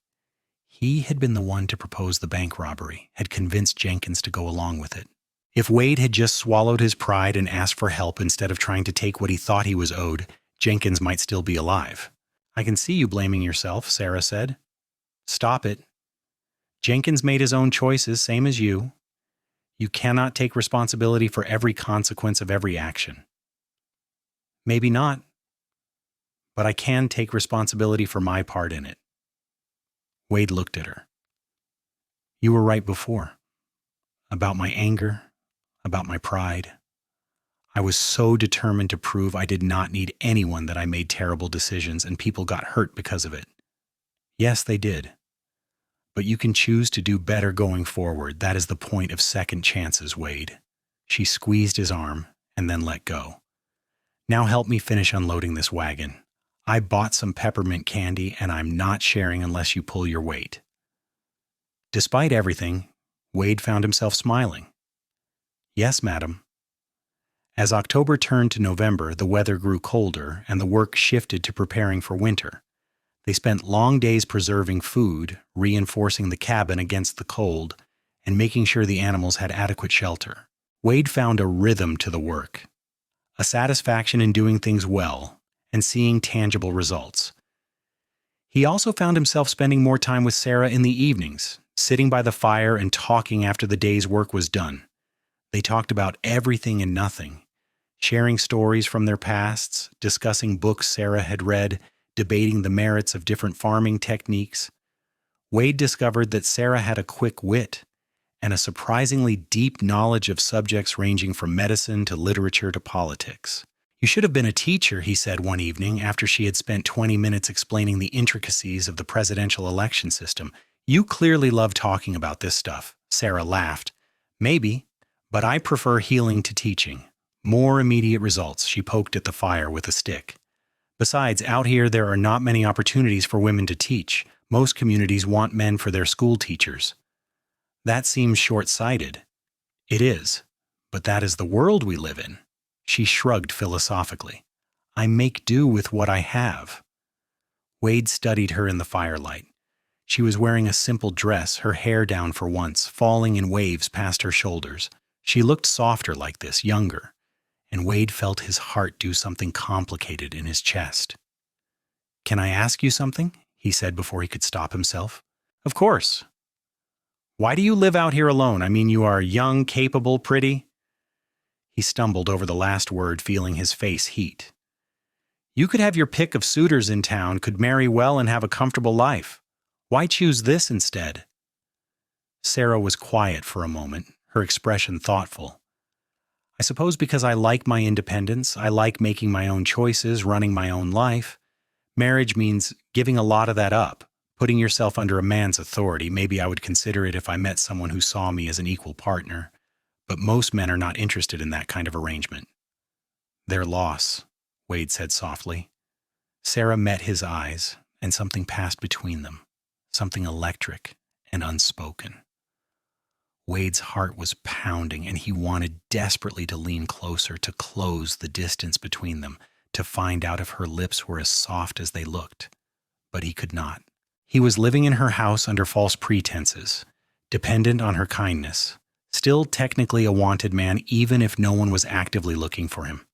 He had been the one to propose the bank robbery, had convinced Jenkins to go along with it. If Wade had just swallowed his pride and asked for help instead of trying to take what he thought he was owed, Jenkins might still be alive. "I can see you blaming yourself," Sarah said. "Stop it. Jenkins made his own choices, same as you. You cannot take responsibility for every consequence of every action." "Maybe not, but I can take responsibility for my part in it." Wade looked at her. "You were right before. About my anger, about my pride. I was so determined to prove I did not need anyone that I made terrible decisions and people got hurt because of it. Yes, they did. But you can choose to do better going forward. That is the point of second chances, Wade." She squeezed his arm and then let go. "Now help me finish unloading this wagon. I bought some peppermint candy and I'm not sharing unless you pull your weight." Despite everything, Wade found himself smiling. "Yes, madam." As October turned to November, the weather grew colder and the work shifted to preparing for winter. They spent long days preserving food, reinforcing the cabin against the cold, and making sure the animals had adequate shelter. Wade found a rhythm to the work, a satisfaction in doing things well, and seeing tangible results. He also found himself spending more time with Sarah in the evenings, sitting by the fire and talking after the day's work was done. They talked about everything and nothing, sharing stories from their pasts, discussing books Sarah had read, debating the merits of different farming techniques. Wade discovered that Sarah had a quick wit and a surprisingly deep knowledge of subjects ranging from medicine to literature to politics. "You should have been a teacher," he said one evening after she had spent 20 minutes explaining the intricacies of the presidential election system. "You clearly love talking about this stuff." Sarah laughed. "Maybe, but I prefer healing to teaching. More immediate results." She poked at the fire with a stick. "Besides, out here there are not many opportunities for women to teach. Most communities want men for their school teachers." "That seems short-sighted." "It is, but that is the world we live in." She shrugged philosophically. "I make do with what I have." Wade studied her in the firelight. She was wearing a simple dress, her hair down for once, falling in waves past her shoulders. She looked softer like this, younger, and Wade felt his heart do something complicated in his chest. "Can I ask you something?" he said before he could stop himself. "Of course." "Why do you live out here alone? I mean, you are young, capable, pretty." He stumbled over the last word, feeling his face heat. "You could have your pick of suitors in town, could marry well and have a comfortable life. Why choose this instead?" Sarah was quiet for a moment, her expression thoughtful. "I suppose because I like my independence, I like making my own choices, running my own life. Marriage means giving a lot of that up, putting yourself under a man's authority. Maybe I would consider it if I met someone who saw me as an equal partner. But most men are not interested in that kind of arrangement." "Their loss," Wade said softly. Sarah met his eyes, and something passed between them, something electric and unspoken. Wade's heart was pounding, and he wanted desperately to lean closer, to close the distance between them, to find out if her lips were as soft as they looked. But he could not. He was living in her house under false pretenses, dependent on her kindness, still technically a wanted man even if no one was actively looking for him.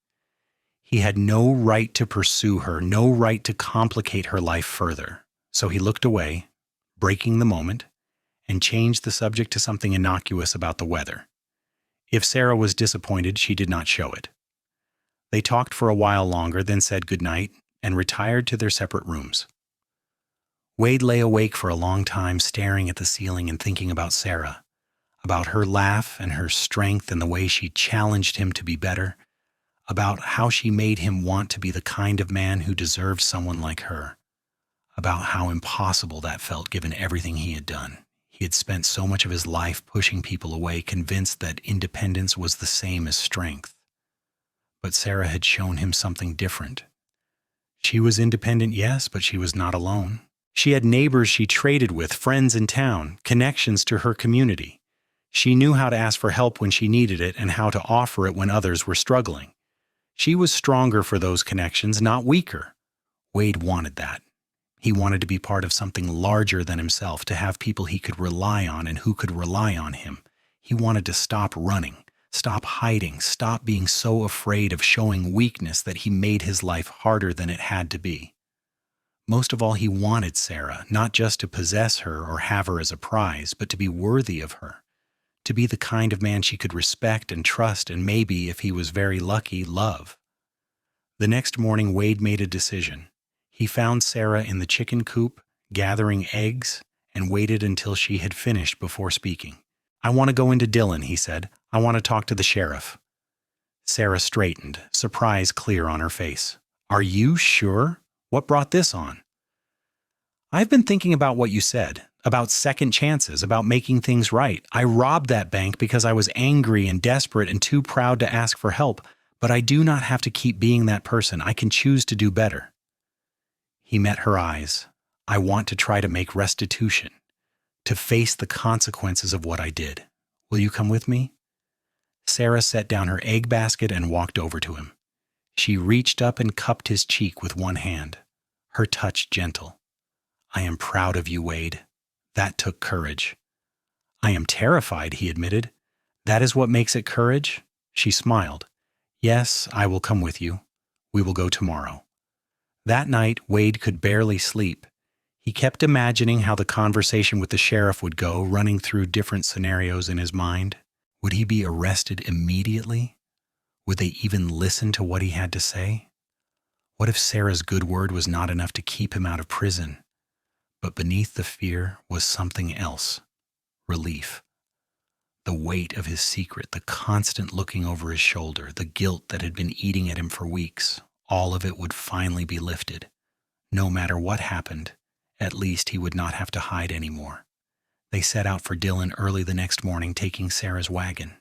He had no right to pursue her, no right to complicate her life further. So he looked away, breaking the moment, and changed the subject to something innocuous about the weather. If Sarah was disappointed, she did not show it. They talked for a while longer, then said goodnight and retired to their separate rooms. Wade lay awake for a long time, staring at the ceiling and thinking about Sarah, about her laugh and her strength and the way she challenged him to be better, about how she made him want to be the kind of man who deserved someone like her, about how impossible that felt given everything he had done. He had spent so much of his life pushing people away, convinced that independence was the same as strength. But Sarah had shown him something different. She was independent, yes, but she was not alone. She had neighbors she traded with, friends in town, connections to her community. She knew how to ask for help when she needed it and how to offer it when others were struggling. She was stronger for those connections, not weaker. Wade wanted that. He wanted to be part of something larger than himself, to have people he could rely on and who could rely on him. He wanted to stop running, stop hiding, stop being so afraid of showing weakness that he made his life harder than it had to be. Most of all, he wanted Sarah, not just to possess her or have her as a prize, but to be worthy of her, to be the kind of man she could respect and trust and maybe, if he was very lucky, love. The next morning, Wade made a decision. He found Sarah in the chicken coop, gathering eggs, and waited until she had finished before speaking. "I want to go into Dillon," he said. "I want to talk to the sheriff." Sarah straightened, surprise clear on her face. "Are you sure? What brought this on?" "I've been thinking about what you said, about second chances, about making things right. I robbed that bank because I was angry and desperate and too proud to ask for help, but I do not have to keep being that person. I can choose to do better." He met her eyes. "I want to try to make restitution, to face the consequences of what I did. Will you come with me?" Sarah set down her egg basket and walked over to him. She reached up and cupped his cheek with one hand, her touch gentle. "I am proud of you, Wade. That took courage." "I am terrified," he admitted. "That is what makes it courage?" She smiled. "Yes, I will come with you. We will go tomorrow." That night, Wade could barely sleep. He kept imagining how the conversation with the sheriff would go, running through different scenarios in his mind. Would he be arrested immediately? Would they even listen to what he had to say? What if Sarah's good word was not enough to keep him out of prison? But beneath the fear was something else. Relief. The weight of his secret, the constant looking over his shoulder, the guilt that had been eating at him for weeks, all of it would finally be lifted. No matter what happened, at least he would not have to hide anymore. They set out for Dillon early the next morning, taking Sarah's wagon.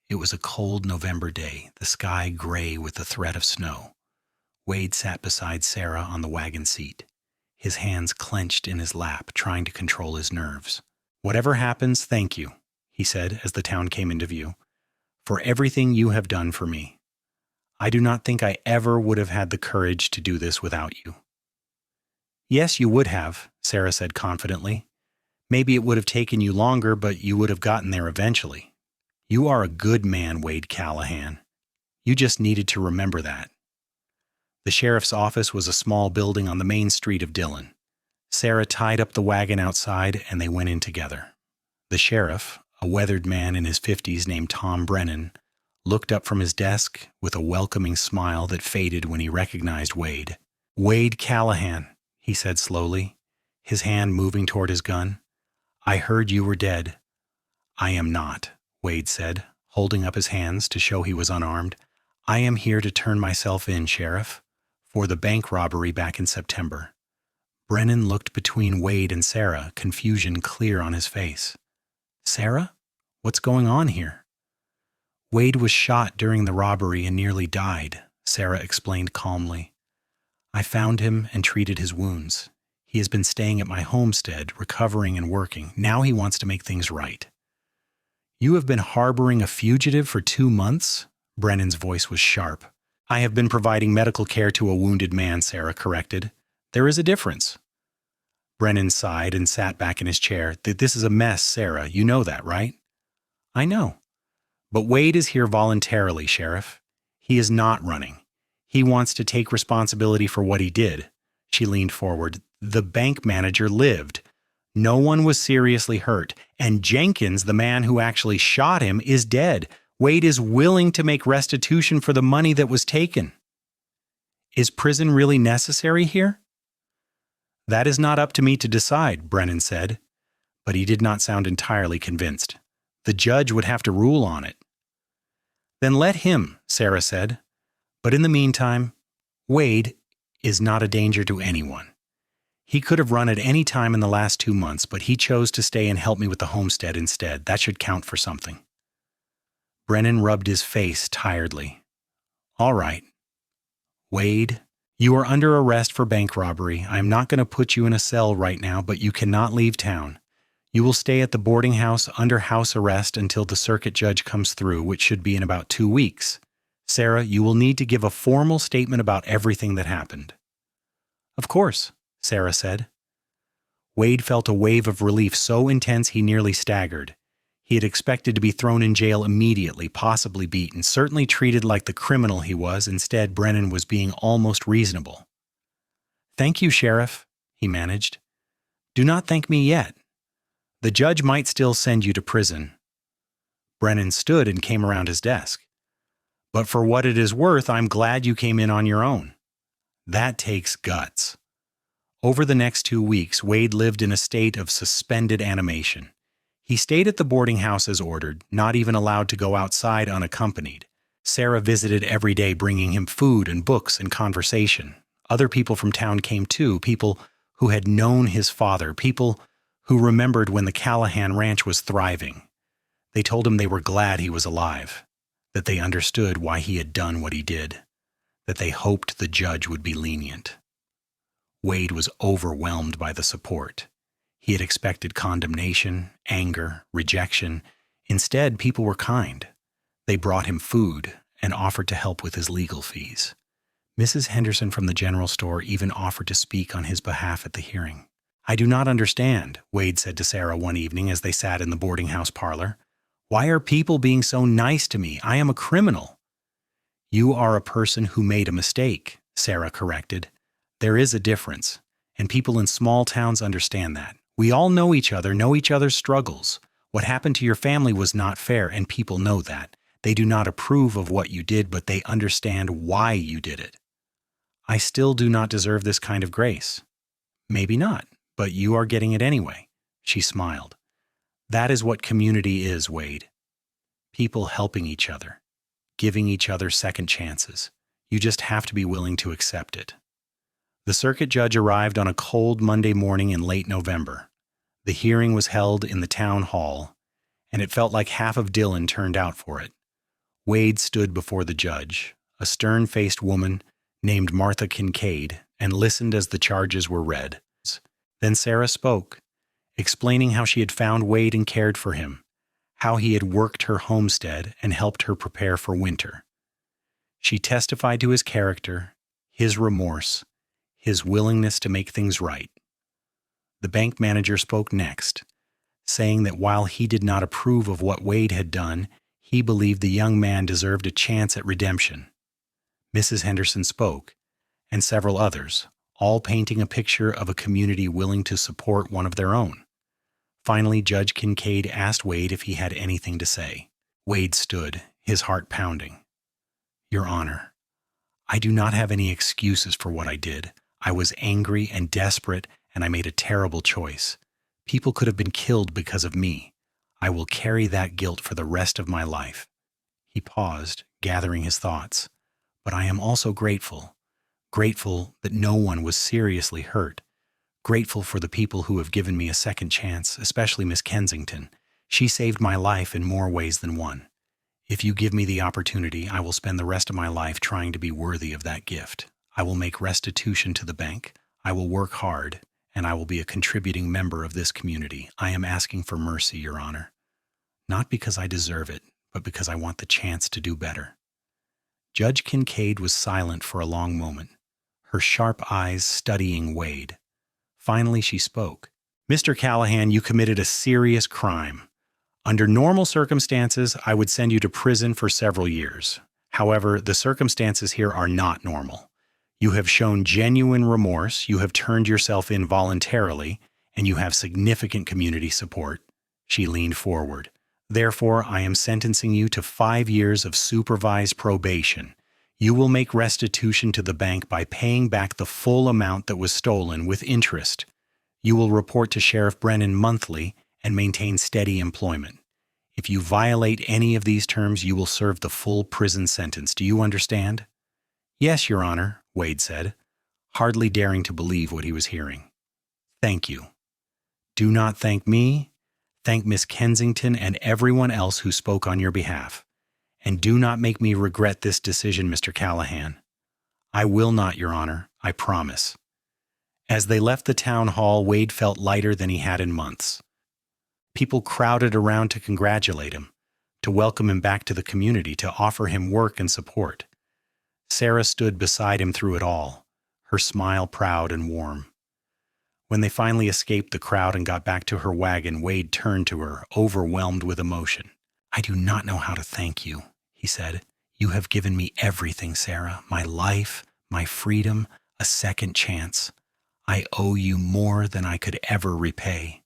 It was a cold November day, the sky gray with the threat of snow. Wade sat beside Sarah on the wagon seat, his hands clenched in his lap, trying to control his nerves. "Whatever happens, thank you," he said as the town came into view, "for everything you have done for me. I do not think I ever would have had the courage to do this without you." "Yes, you would have," Sarah said confidently. "Maybe it would have taken you longer, but you would have gotten there eventually. You are a good man, Wade Callahan. You just needed to remember that." The sheriff's office was a small building on the main street of Dillon. Sarah tied up the wagon outside and they went in together. The sheriff, a weathered man in his 50s named Tom Brennan, looked up from his desk with a welcoming smile that faded when he recognized Wade. "Wade Callahan," he said slowly, his hand moving toward his gun. "I heard you were dead." "I am not," Wade said, holding up his hands to show he was unarmed. "I am here to turn myself in, Sheriff, for the bank robbery back in September." Brennan looked between Wade and Sarah, confusion clear on his face. "Sarah? What's going on here?" "Wade was shot during the robbery and nearly died," Sarah explained calmly. "I found him and treated his wounds. He has been staying at my homestead, recovering and working. Now he wants to make things right." "You have been harboring a fugitive for 2 months?" Brennan's voice was sharp. "I have been providing medical care to a wounded man," Sarah corrected. "There is a difference." Brennan sighed and sat back in his chair. "This is a mess, Sarah. You know that, right?" "I know. But Wade is here voluntarily, Sheriff. He is not running. He wants to take responsibility for what he did. She leaned forward. The bank manager lived. No one was seriously hurt. And Jenkins, the man who actually shot him, is dead. Wade is willing to make restitution for the money that was taken. Is prison really necessary here? That is not up to me to decide, Brennan said. But he did not sound entirely convinced. The judge would have to rule on it. Then let him, Sarah said. But in the meantime, Wade is not a danger to anyone. He could have run at any time in the last 2 months, but he chose to stay and help me with the homestead instead. That should count for something. Brennan rubbed his face tiredly. All right. Wade, you are under arrest for bank robbery. I am not going to put you in a cell right now, but you cannot leave town. You will stay at the boarding house under house arrest until the circuit judge comes through, which should be in about 2 weeks. Sarah, you will need to give a formal statement about everything that happened. Of course, Sarah said. Wade felt a wave of relief so intense he nearly staggered. He had expected to be thrown in jail immediately, possibly beaten, certainly treated like the criminal he was. Instead, Brennan was being almost reasonable. Thank you, Sheriff, he managed. Do not thank me yet. The judge might still send you to prison. Brennan stood and came around his desk. But for what it is worth, I'm glad you came in on your own. That takes guts. Over the next 2 weeks, Wade lived in a state of suspended animation. He stayed at the boarding house as ordered, not even allowed to go outside unaccompanied. Sarah visited every day, bringing him food and books and conversation. Other people from town came too, people who had known his father, people who remembered when the Callahan ranch was thriving. They told him they were glad he was alive, that they understood why he had done what he did, that they hoped the judge would be lenient. Wade was overwhelmed by the support. He had expected condemnation, anger, rejection. Instead, people were kind. They brought him food and offered to help with his legal fees. Mrs. Henderson from the general store even offered to speak on his behalf at the hearing. I do not understand, Wade said to Sarah one evening as they sat in the boarding house parlor. Why are people being so nice to me? I am a criminal. You are a person who made a mistake, Sarah corrected. There is a difference, and people in small towns understand that. We all know each other's struggles. What happened to your family was not fair, and people know that. They do not approve of what you did, but they understand why you did it. I still do not deserve this kind of grace. Maybe not, but you are getting it anyway. She smiled. That is what community is, Wade. People helping each other, giving each other second chances. You just have to be willing to accept it. The circuit judge arrived on a cold Monday morning in late November. The hearing was held in the town hall, and it felt like half of Dillon turned out for it. Wade stood before the judge, a stern-faced woman named Martha Kincaid, and listened as the charges were read. Then Sarah spoke, explaining how she had found Wade and cared for him, how he had worked her homestead and helped her prepare for winter. She testified to his character, his remorse, his willingness to make things right. The bank manager spoke next, saying that while he did not approve of what Wade had done, he believed the young man deserved a chance at redemption. Mrs. Henderson spoke, and several others, all painting a picture of a community willing to support one of their own. Finally, Judge Kincaid asked Wade if he had anything to say. Wade stood, his heart pounding. Your Honor, I do not have any excuses for what I did. I was angry and desperate, and I made a terrible choice. People could have been killed because of me. I will carry that guilt for the rest of my life. He paused, gathering his thoughts. But I am also grateful that no one was seriously hurt. Grateful for the people who have given me a second chance, especially Miss Kensington. She saved my life in more ways than one. If you give me the opportunity, I will spend the rest of my life trying to be worthy of that gift. I will make restitution to the bank. I will work hard, and I will be a contributing member of this community. I am asking for mercy, Your Honor. Not because I deserve it, but because I want the chance to do better. Judge Kincaid was silent for a long moment, her sharp eyes studying Wade. Finally, she spoke. Mr. Callahan, you committed a serious crime. Under normal circumstances, I would send you to prison for several years. However, the circumstances here are not normal. You have shown genuine remorse, you have turned yourself in voluntarily, and you have significant community support." She leaned forward. "Therefore, I am sentencing you to 5 years of supervised probation. You will make restitution to the bank by paying back the full amount that was stolen with interest. You will report to Sheriff Brennan monthly and maintain steady employment. If you violate any of these terms, you will serve the full prison sentence. Do you understand?" "Yes, Your Honor," Wade said, hardly daring to believe what he was hearing. "Thank you. Do not thank me. Thank Miss Kensington and everyone else who spoke on your behalf. And do not make me regret this decision, Mr. Callahan." "I will not, Your Honor. I promise." As they left the town hall, Wade felt lighter than he had in months. People crowded around to congratulate him, to welcome him back to the community, to offer him work and support. Sarah stood beside him through it all, her smile proud and warm. When they finally escaped the crowd and got back to her wagon, Wade turned to her, overwhelmed with emotion. "I do not know how to thank you," he said. "You have given me everything, Sarah, my life, my freedom, a second chance. I owe you more than I could ever repay."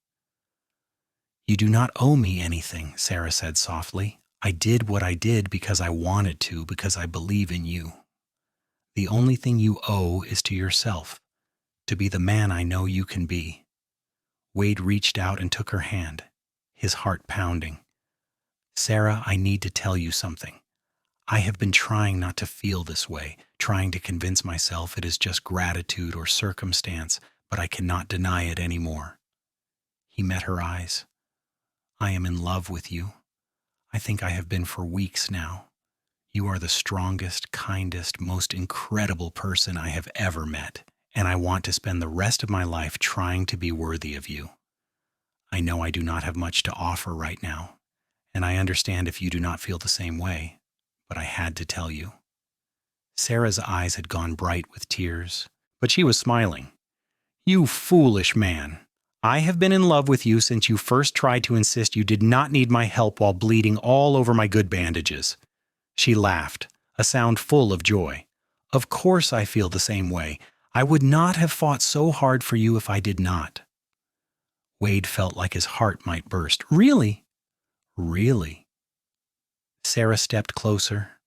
"You do not owe me anything," Sarah said softly. "I did what I did because I wanted to, because I believe in you. The only thing you owe is to yourself, to be the man I know you can be." Wade reached out and took her hand, his heart pounding. "Sarah, I need to tell you something. I have been trying not to feel this way, trying to convince myself it is just gratitude or circumstance, but I cannot deny it anymore." He met her eyes. "I am in love with you. I think I have been for weeks now. You are the strongest, kindest, most incredible person I have ever met, and I want to spend the rest of my life trying to be worthy of you. I know I do not have much to offer right now, and I understand if you do not feel the same way, but I had to tell you." Sarah's eyes had gone bright with tears, but she was smiling. "You foolish man. I have been in love with you since you first tried to insist you did not need my help while bleeding all over my good bandages." She laughed, a sound full of joy. "Of course I feel the same way. I would not have fought so hard for you if I did not." Wade felt like his heart might burst. "Really?" "Really." Sarah stepped closer,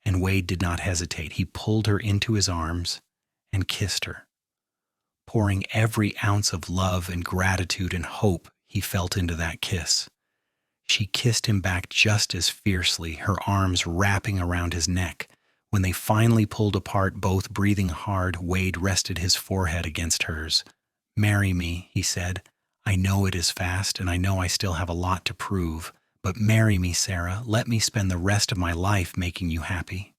and Wade did not hesitate. He pulled her into his arms and kissed her, pouring every ounce of love and gratitude and hope he felt into that kiss. She kissed him back just as fiercely, her arms wrapping around his neck. When they finally pulled apart, both breathing hard, Wade rested his forehead against hers. "Marry me," he said. "I know it is fast, and I know I still have a lot to prove, but marry me, Sarah. Let me spend the rest of my life making you happy."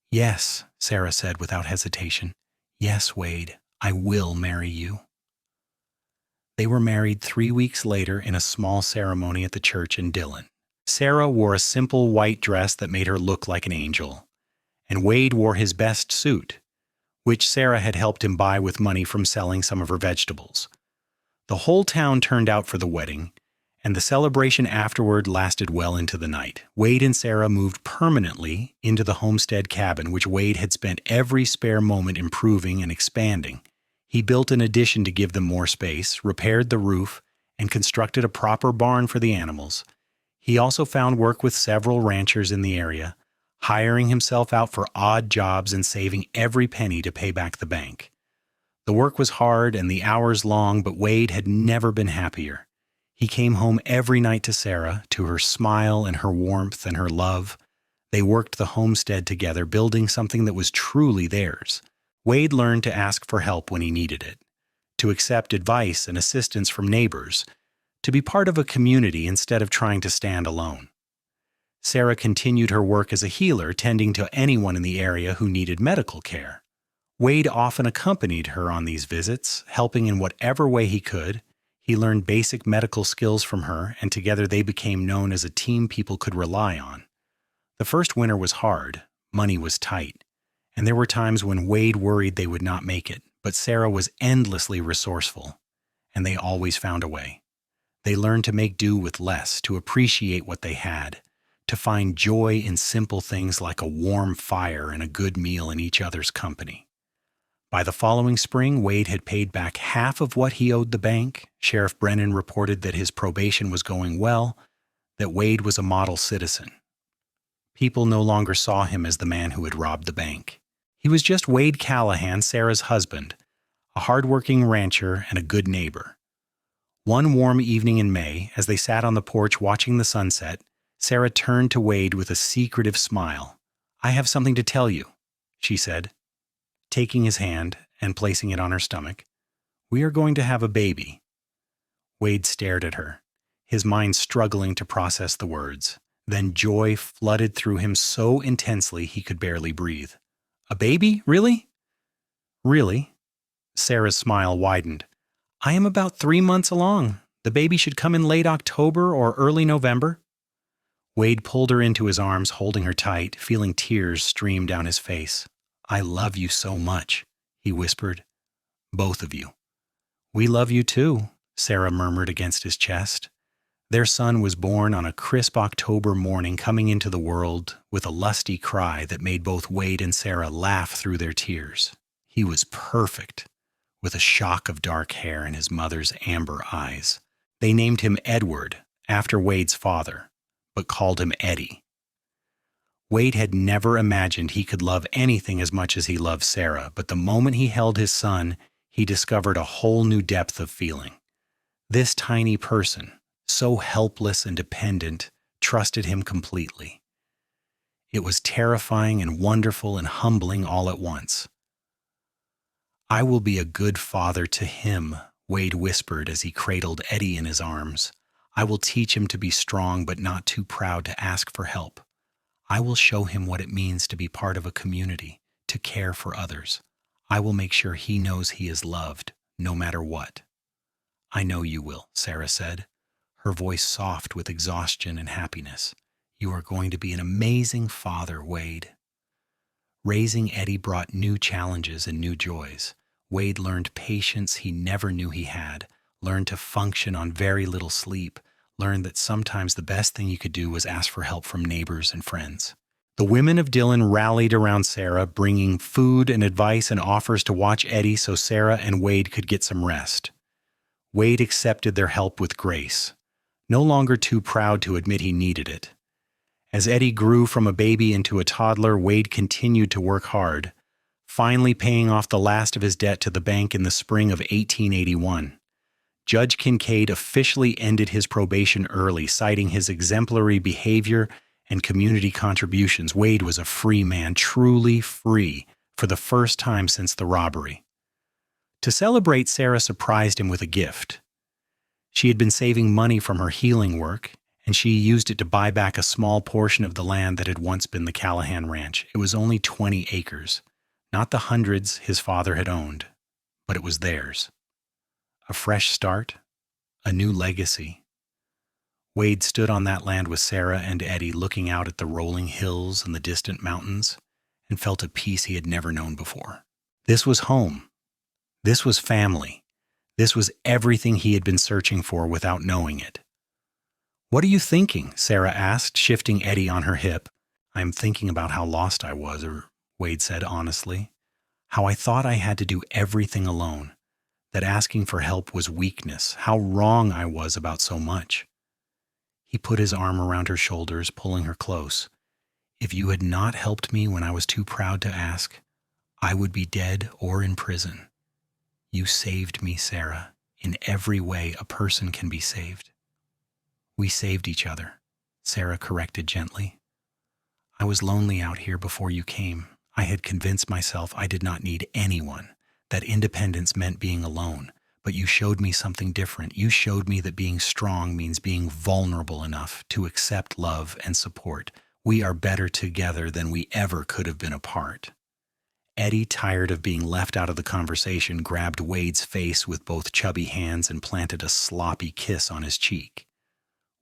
"Yes," Sarah said without hesitation. "Yes, Wade, I will marry you." They were married 3 weeks later in a small ceremony at the church in Dillon. Sarah wore a simple white dress that made her look like an angel, and Wade wore his best suit, which Sarah had helped him buy with money from selling some of her vegetables. The whole town turned out for the wedding, and the celebration afterward lasted well into the night. Wade and Sarah moved permanently into the homestead cabin, which Wade had spent every spare moment improving and expanding. He built an addition to give them more space, repaired the roof, and constructed a proper barn for the animals. He also found work with several ranchers in the area, hiring himself out for odd jobs and saving every penny to pay back the bank. The work was hard and the hours long, but Wade had never been happier. He came home every night to Sarah, to her smile and her warmth and her love. They worked the homestead together, building something that was truly theirs. Wade learned to ask for help when he needed it, to accept advice and assistance from neighbors, to be part of a community instead of trying to stand alone. Sarah continued her work as a healer, tending to anyone in the area who needed medical care. Wade often accompanied her on these visits, helping in whatever way he could. He learned basic medical skills from her, and together they became known as a team people could rely on. The first winter was hard, money was tight, and there were times when Wade worried they would not make it, but Sarah was endlessly resourceful, and they always found a way. They learned to make do with less, to appreciate what they had, to find joy in simple things like a warm fire and a good meal in each other's company. By the following spring, Wade had paid back half of what he owed the bank. Sheriff Brennan reported that his probation was going well, that Wade was a model citizen. People no longer saw him as the man who had robbed the bank. He was just Wade Callahan, Sarah's husband, a hardworking rancher and a good neighbor. One warm evening in May, as they sat on the porch watching the sunset, Sarah turned to Wade with a secretive smile. "I have something to tell you," she said, taking his hand and placing it on her stomach. "We are going to have a baby." Wade stared at her, his mind struggling to process the words. Then joy flooded through him so intensely he could barely breathe. "A baby? Really?" "Really?" Sarah's smile widened. "I am about 3 months along. The baby should come in late October or early November." Wade pulled her into his arms, holding her tight, feeling tears stream down his face. "I love you so much," he whispered. "Both of you." "We love you too," Sarah murmured against his chest. Their son was born on a crisp October morning, coming into the world with a lusty cry that made both Wade and Sarah laugh through their tears. He was perfect, with a shock of dark hair and his mother's amber eyes. They named him Edward, after Wade's father, but called him Eddie. Wade had never imagined he could love anything as much as he loved Sarah, but the moment he held his son, he discovered a whole new depth of feeling. This tiny person, so helpless and dependent, trusted him completely. It was terrifying and wonderful and humbling all at once. "I will be a good father to him," Wade whispered as he cradled Eddie in his arms. "I will teach him to be strong but not too proud to ask for help. I will show him what it means to be part of a community, to care for others. I will make sure he knows he is loved, no matter what." "I know you will," Sarah said, her voice soft with exhaustion and happiness. "You are going to be an amazing father, Wade." Raising Eddie brought new challenges and new joys. Wade learned patience he never knew he had, learned to function on very little sleep, learned that sometimes the best thing you could do was ask for help from neighbors and friends. The women of Dillon rallied around Sarah, bringing food and advice and offers to watch Eddie so Sarah and Wade could get some rest. Wade accepted their help with grace, no longer too proud to admit he needed it. As Eddie grew from a baby into a toddler, Wade continued to work hard, finally paying off the last of his debt to the bank in the spring of 1881. Judge Kincaid officially ended his probation early, citing his exemplary behavior and community contributions. Wade was a free man, truly free, for the first time since the robbery. To celebrate, Sarah surprised him with a gift. She had been saving money from her healing work, and she used it to buy back a small portion of the land that had once been the Callahan Ranch. It was only 20 acres, not the hundreds his father had owned, but it was theirs. A fresh start, a new legacy. Wade stood on that land with Sarah and Eddie, looking out at the rolling hills and the distant mountains, and felt a peace he had never known before. This was home. This was family. This was everything he had been searching for without knowing it. "What are you thinking?" Sarah asked, shifting Eddie on her hip. "I am thinking about how lost I was," Wade said honestly. "How I thought I had to do everything alone. That asking for help was weakness, how wrong I was about so much." He put his arm around her shoulders, pulling her close. "If you had not helped me when I was too proud to ask, I would be dead or in prison. You saved me, Sarah, in every way a person can be saved." "We saved each other," Sarah corrected gently. "I was lonely out here before you came. I had convinced myself I did not need anyone, that independence meant being alone. But you showed me something different. You showed me that being strong means being vulnerable enough to accept love and support. We are better together than we ever could have been apart." Eddie, tired of being left out of the conversation, grabbed Wade's face with both chubby hands and planted a sloppy kiss on his cheek.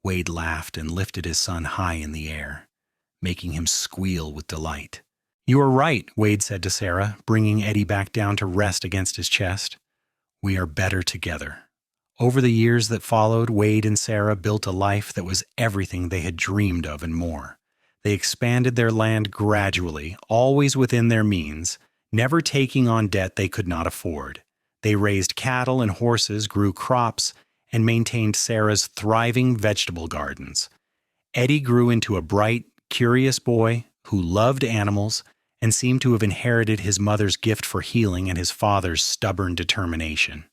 Wade laughed and lifted his son high in the air, making him squeal with delight. "You are right," Wade said to Sarah, bringing Eddie back down to rest against his chest. "We are better together, Over the years that followed, Wade and Sarah built a life that was everything they had dreamed of and more. They expanded their land gradually, always within their means, never taking on debt they could not afford. They raised cattle and horses, grew crops, and maintained Sarah's thriving vegetable gardens. Eddie grew into a bright, curious boy who loved animals and seemed to have inherited his mother's gift for healing and his father's stubborn determination.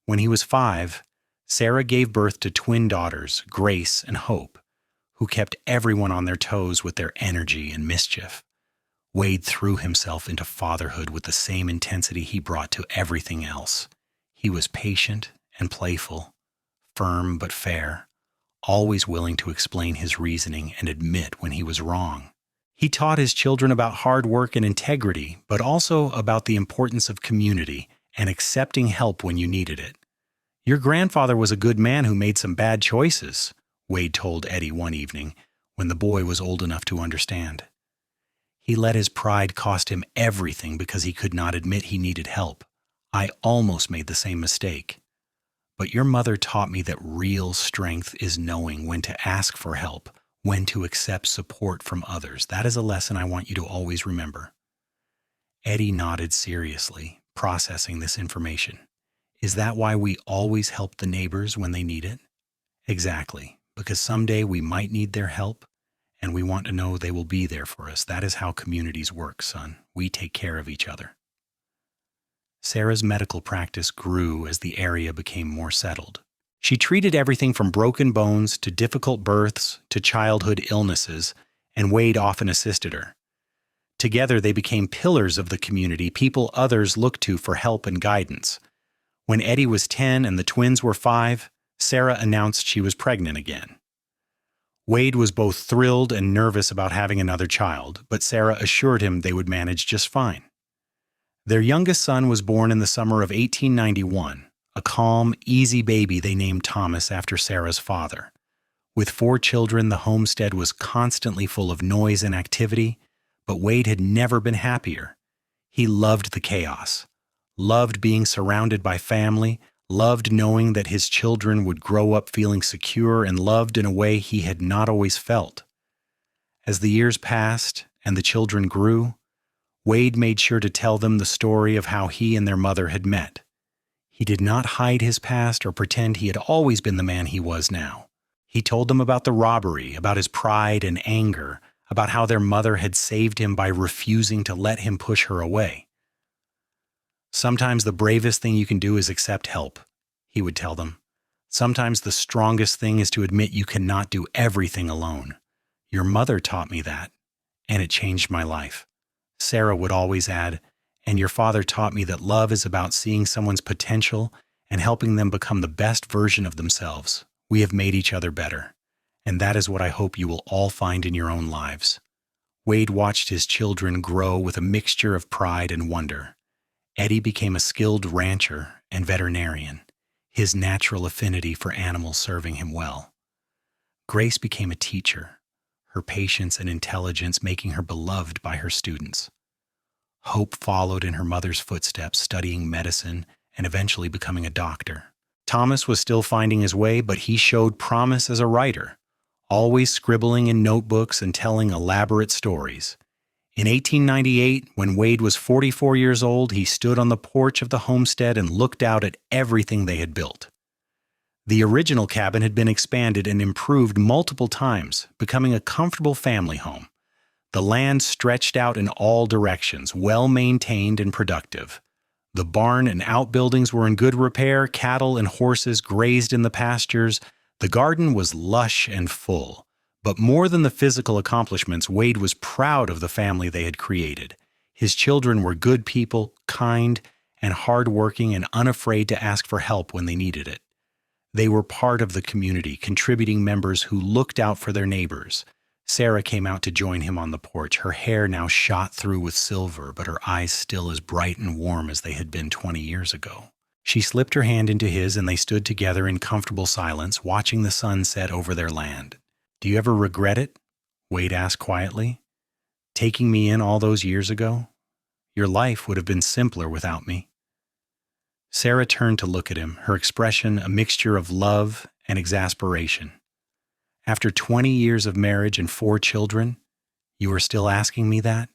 When he was 5, Sarah gave birth to twin daughters, Grace and Hope, who kept everyone on their toes with their energy and mischief. Wade threw himself into fatherhood with the same intensity he brought to everything else. He was patient and playful, firm but fair, always willing to explain his reasoning and admit when he was wrong. He taught his children about hard work and integrity, but also about the importance of community and accepting help when you needed it. "Your grandfather was a good man who made some bad choices," Wade told Eddie one evening when the boy was old enough to understand. "He let his pride cost him everything because he could not admit he needed help. I almost made the same mistake. But your mother taught me that real strength is knowing when to ask for help, when to accept support from others. That is a lesson I want you to always remember." Eddie nodded seriously, processing this information. "Is that why we always help the neighbors when they need it?" "Exactly, because someday we might need their help, and we want to know they will be there for us. That is how communities work, son. We take care of each other." Sarah's medical practice grew as the area became more settled. She treated everything from broken bones to difficult births to childhood illnesses, and Wade often assisted her. Together they became pillars of the community, people others looked to for help and guidance. When Eddie was 10 and the twins were 5, Sarah announced she was pregnant again. Wade was both thrilled and nervous about having another child, but Sarah assured him they would manage just fine. Their youngest son was born in the summer of 1891, a calm, easy baby they named Thomas after Sarah's father. With 4 children, the homestead was constantly full of noise and activity, but Wade had never been happier. He loved the chaos, loved being surrounded by family, loved knowing that his children would grow up feeling secure, and loved in a way he had not always felt. As the years passed and the children grew, Wade made sure to tell them the story of how he and their mother had met. He did not hide his past or pretend he had always been the man he was now. He told them about the robbery, about his pride and anger, about how their mother had saved him by refusing to let him push her away. "Sometimes the bravest thing you can do is accept help," he would tell them. "Sometimes the strongest thing is to admit you cannot do everything alone. Your mother taught me that, and it changed my life." Sarah would always add, "And your father taught me that love is about seeing someone's potential and helping them become the best version of themselves. We have made each other better, and that is what I hope you will all find in your own lives." Wade watched his children grow with a mixture of pride and wonder. Eddie became a skilled rancher and veterinarian, his natural affinity for animals serving him well. Grace became a teacher, her patience and intelligence making her beloved by her students. Hope followed in her mother's footsteps, studying medicine and eventually becoming a doctor. Thomas was still finding his way, but he showed promise as a writer, always scribbling in notebooks and telling elaborate stories. In 1898, when Wade was 44 years old, he stood on the porch of the homestead and looked out at everything they had built. The original cabin had been expanded and improved multiple times, becoming a comfortable family home. The land stretched out in all directions, well-maintained and productive. The barn and outbuildings were in good repair, cattle and horses grazed in the pastures. The garden was lush and full. But more than the physical accomplishments, Wade was proud of the family they had created. His children were good people, kind and hardworking, and unafraid to ask for help when they needed it. They were part of the community, contributing members who looked out for their neighbors. Sarah came out to join him on the porch, her hair now shot through with silver, but her eyes still as bright and warm as they had been 20 years ago. She slipped her hand into his, and they stood together in comfortable silence, watching the sun set over their land. "Do you ever regret it?" Wade asked quietly. "Taking me in all those years ago? Your life would have been simpler without me." Sarah turned to look at him, her expression a mixture of love and exasperation. After 20 years of marriage and 4 children, you are still asking me that?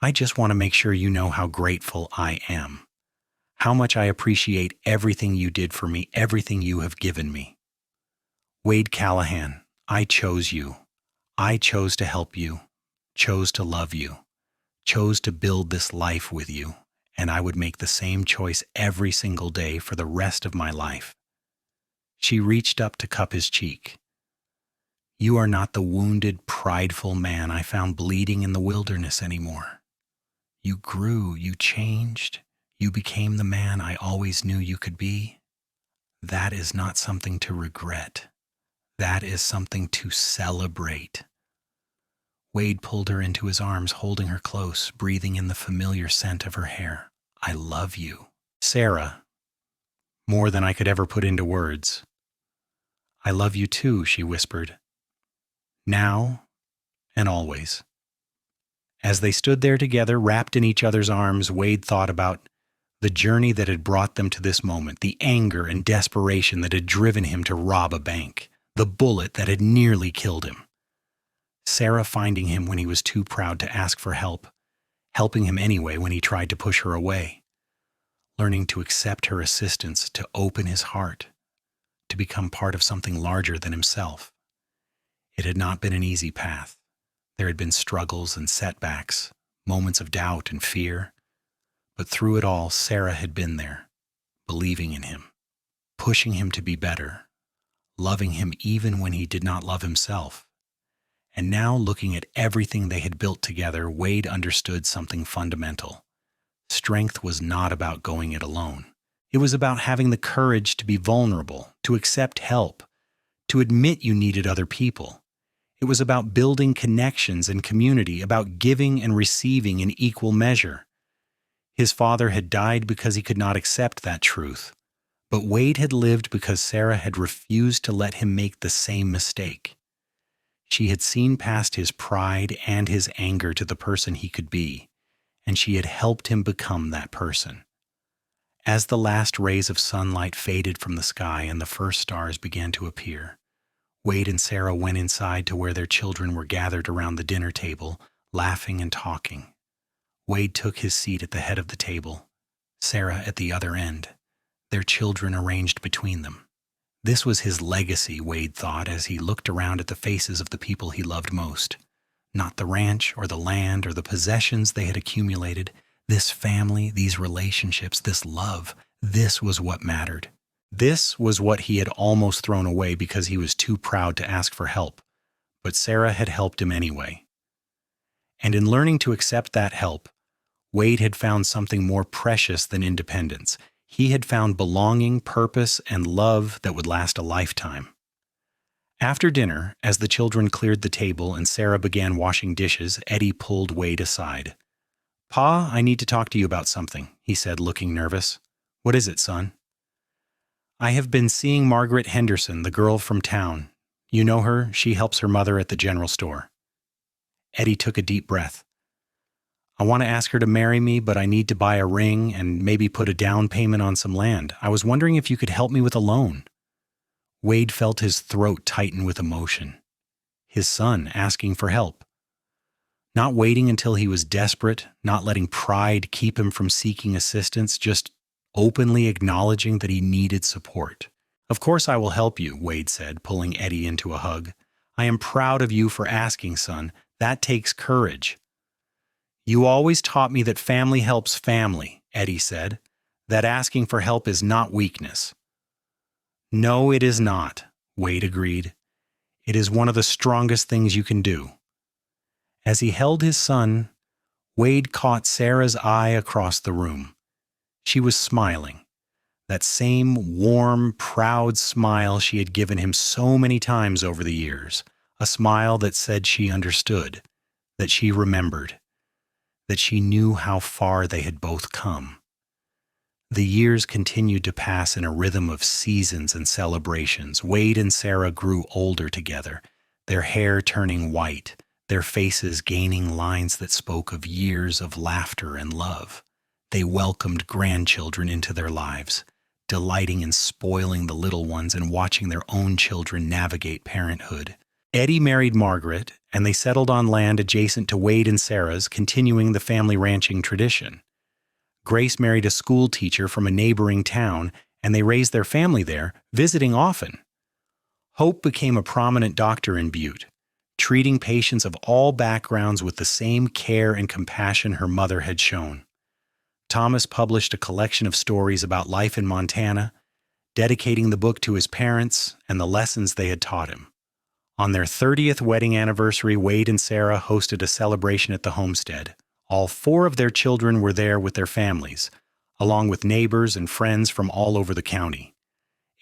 I just want to make sure you know how grateful I am. How much I appreciate everything you did for me, everything you have given me. Wade Callahan, I chose you. I chose to help you, chose to love you, chose to build this life with you, and I would make the same choice every single day for the rest of my life. She reached up to cup his cheek. You are not the wounded, prideful man I found bleeding in the wilderness anymore. You grew, you changed, you became the man I always knew you could be. That is not something to regret. That is something to celebrate. Wade pulled her into his arms, holding her close, breathing in the familiar scent of her hair. I love you. Sarah, more than I could ever put into words. I love you too, she whispered. Now and always. As they stood there together, wrapped in each other's arms, Wade thought about the journey that had brought them to this moment, the anger and desperation that had driven him to rob a bank, the bullet that had nearly killed him. Sarah finding him when he was too proud to ask for help, helping him anyway when he tried to push her away, learning to accept her assistance, to open his heart, to become part of something larger than himself. It had not been an easy path. There had been struggles and setbacks, moments of doubt and fear. But through it all, Sarah had been there, believing in him, pushing him to be better, loving him even when he did not love himself. And now, looking at everything they had built together, Wade understood something fundamental. Strength was not about going it alone. It was about having the courage to be vulnerable, to accept help, to admit you needed other people. It was about building connections and community, about giving and receiving in equal measure. His father had died because he could not accept that truth, but Wade had lived because Sarah had refused to let him make the same mistake. She had seen past his pride and his anger to the person he could be, and she had helped him become that person. As the last rays of sunlight faded from the sky and the first stars began to appear, Wade and Sarah went inside to where their children were gathered around the dinner table, laughing and talking. Wade took his seat at the head of the table, Sarah at the other end, their children arranged between them. This was his legacy, Wade thought, as he looked around at the faces of the people he loved most. Not the ranch or the land or the possessions they had accumulated. This family, these relationships, this love, this was what mattered. This was what he had almost thrown away because he was too proud to ask for help. But Sarah had helped him anyway. And in learning to accept that help, Wade had found something more precious than independence. He had found belonging, purpose, and love that would last a lifetime. After dinner, as the children cleared the table and Sarah began washing dishes, Eddie pulled Wade aside. "Pa, I need to talk to you about something," he said, looking nervous. "What is it, son?" "I have been seeing Margaret Henderson, the girl from town. You know her? She helps her mother at the general store." Eddie took a deep breath. "I want to ask her to marry me, but I need to buy a ring and maybe put a down payment on some land. I was wondering if you could help me with a loan." Wade felt his throat tighten with emotion. His son asking for help. Not waiting until he was desperate, not letting pride keep him from seeking assistance, just openly acknowledging that he needed support. "Of course I will help you," Wade said, pulling Eddie into a hug. "I am proud of you for asking, son. That takes courage." "You always taught me that family helps family," Eddie said. "That asking for help is not weakness." "No, it is not," Wade agreed. "It is one of the strongest things you can do." As he held his son, Wade caught Sarah's eye across the room. She was smiling, that same warm, proud smile she had given him so many times over the years, a smile that said she understood, that she remembered, that she knew how far they had both come. The years continued to pass in a rhythm of seasons and celebrations. Wade and Sarah grew older together, their hair turning white, their faces gaining lines that spoke of years of laughter and love. They welcomed grandchildren into their lives, delighting in spoiling the little ones and watching their own children navigate parenthood. Eddie married Margaret, and they settled on land adjacent to Wade and Sarah's, continuing the family ranching tradition. Grace married a school teacher from a neighboring town, and they raised their family there, visiting often. Hope became a prominent doctor in Butte, treating patients of all backgrounds with the same care and compassion her mother had shown. Thomas published a collection of stories about life in Montana, dedicating the book to his parents and the lessons they had taught him. On their 30th wedding anniversary, Wade and Sarah hosted a celebration at the homestead. All 4 of their children were there with their families, along with neighbors and friends from all over the county.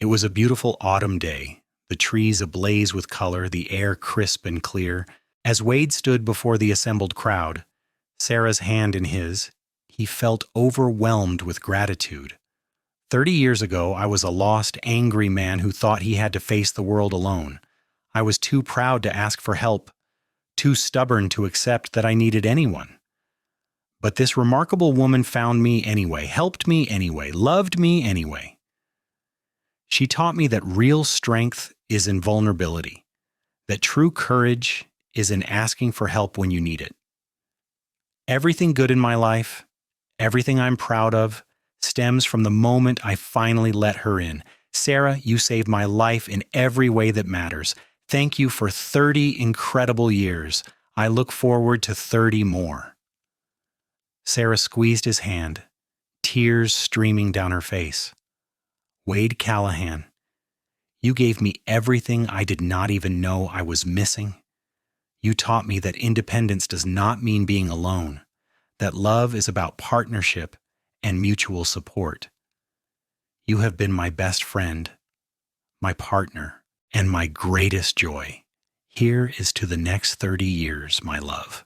It was a beautiful autumn day, the trees ablaze with color, the air crisp and clear. As Wade stood before the assembled crowd, Sarah's hand in his, he felt overwhelmed with gratitude. 30 years ago, I was a lost, angry man who thought he had to face the world alone. I was too proud to ask for help, too stubborn to accept that I needed anyone. But this remarkable woman found me anyway, helped me anyway, loved me anyway. She taught me that real strength is in vulnerability, that true courage is in asking for help when you need it. Everything good in my life, everything I'm proud of, stems from the moment I finally let her in. Sarah, you saved my life in every way that matters. Thank you for 30 incredible years. I look forward to 30 more. Sarah squeezed his hand, tears streaming down her face. Wade Callahan, you gave me everything I did not even know I was missing. You taught me that independence does not mean being alone, that love is about partnership and mutual support. You have been my best friend, my partner, and my greatest joy. Here is to the next 30 years, my love.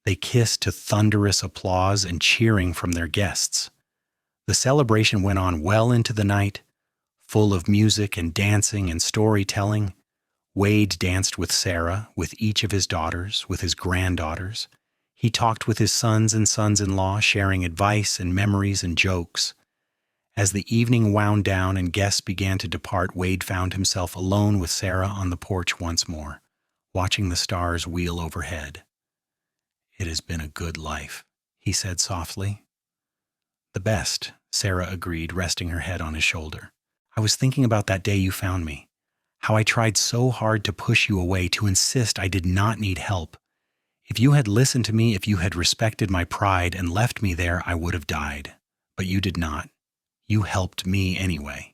They kissed to thunderous applause and cheering from their guests. The celebration went on well into the night, full of music and dancing and storytelling. Wade danced with Sarah, with each of his daughters, with his granddaughters. He talked with his sons and sons-in-law, sharing advice and memories and jokes. As the evening wound down and guests began to depart, Wade found himself alone with Sarah on the porch once more, watching the stars wheel overhead. It has been a good life, he said softly. The best, Sarah agreed, resting her head on his shoulder. I was thinking about that day you found me, how I tried so hard to push you away, to insist I did not need help. If you had listened to me, if you had respected my pride and left me there, I would have died. But you did not. You helped me anyway.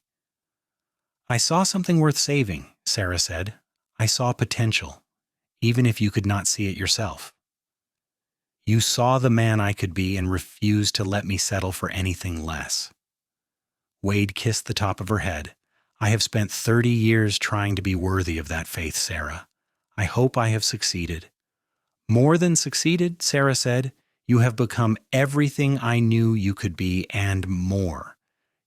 I saw something worth saving, Sarah said. I saw potential, even if you could not see it yourself. You saw the man I could be and refused to let me settle for anything less. Wade kissed the top of her head. I have spent 30 years trying to be worthy of that faith, Sarah. I hope I have succeeded. More than succeeded, Sarah said. You have become everything I knew you could be and more.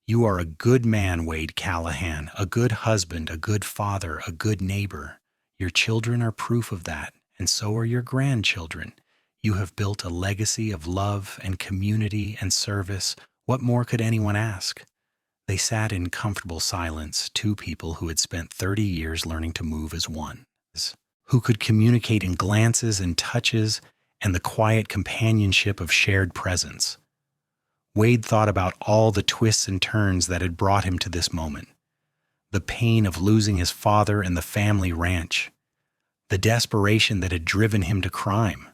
You are a good man, Wade Callahan, a good husband, a good father, a good neighbor. Your children are proof of that, and so are your grandchildren. You have built a legacy of love and community and service. What more could anyone ask? They sat in comfortable silence, 2 people who had spent 30 years learning to move as one, who could communicate in glances and touches and the quiet companionship of shared presence. Wade thought about all the twists and turns that had brought him to this moment. The pain of losing his father and the family ranch. The desperation that had driven him to crime.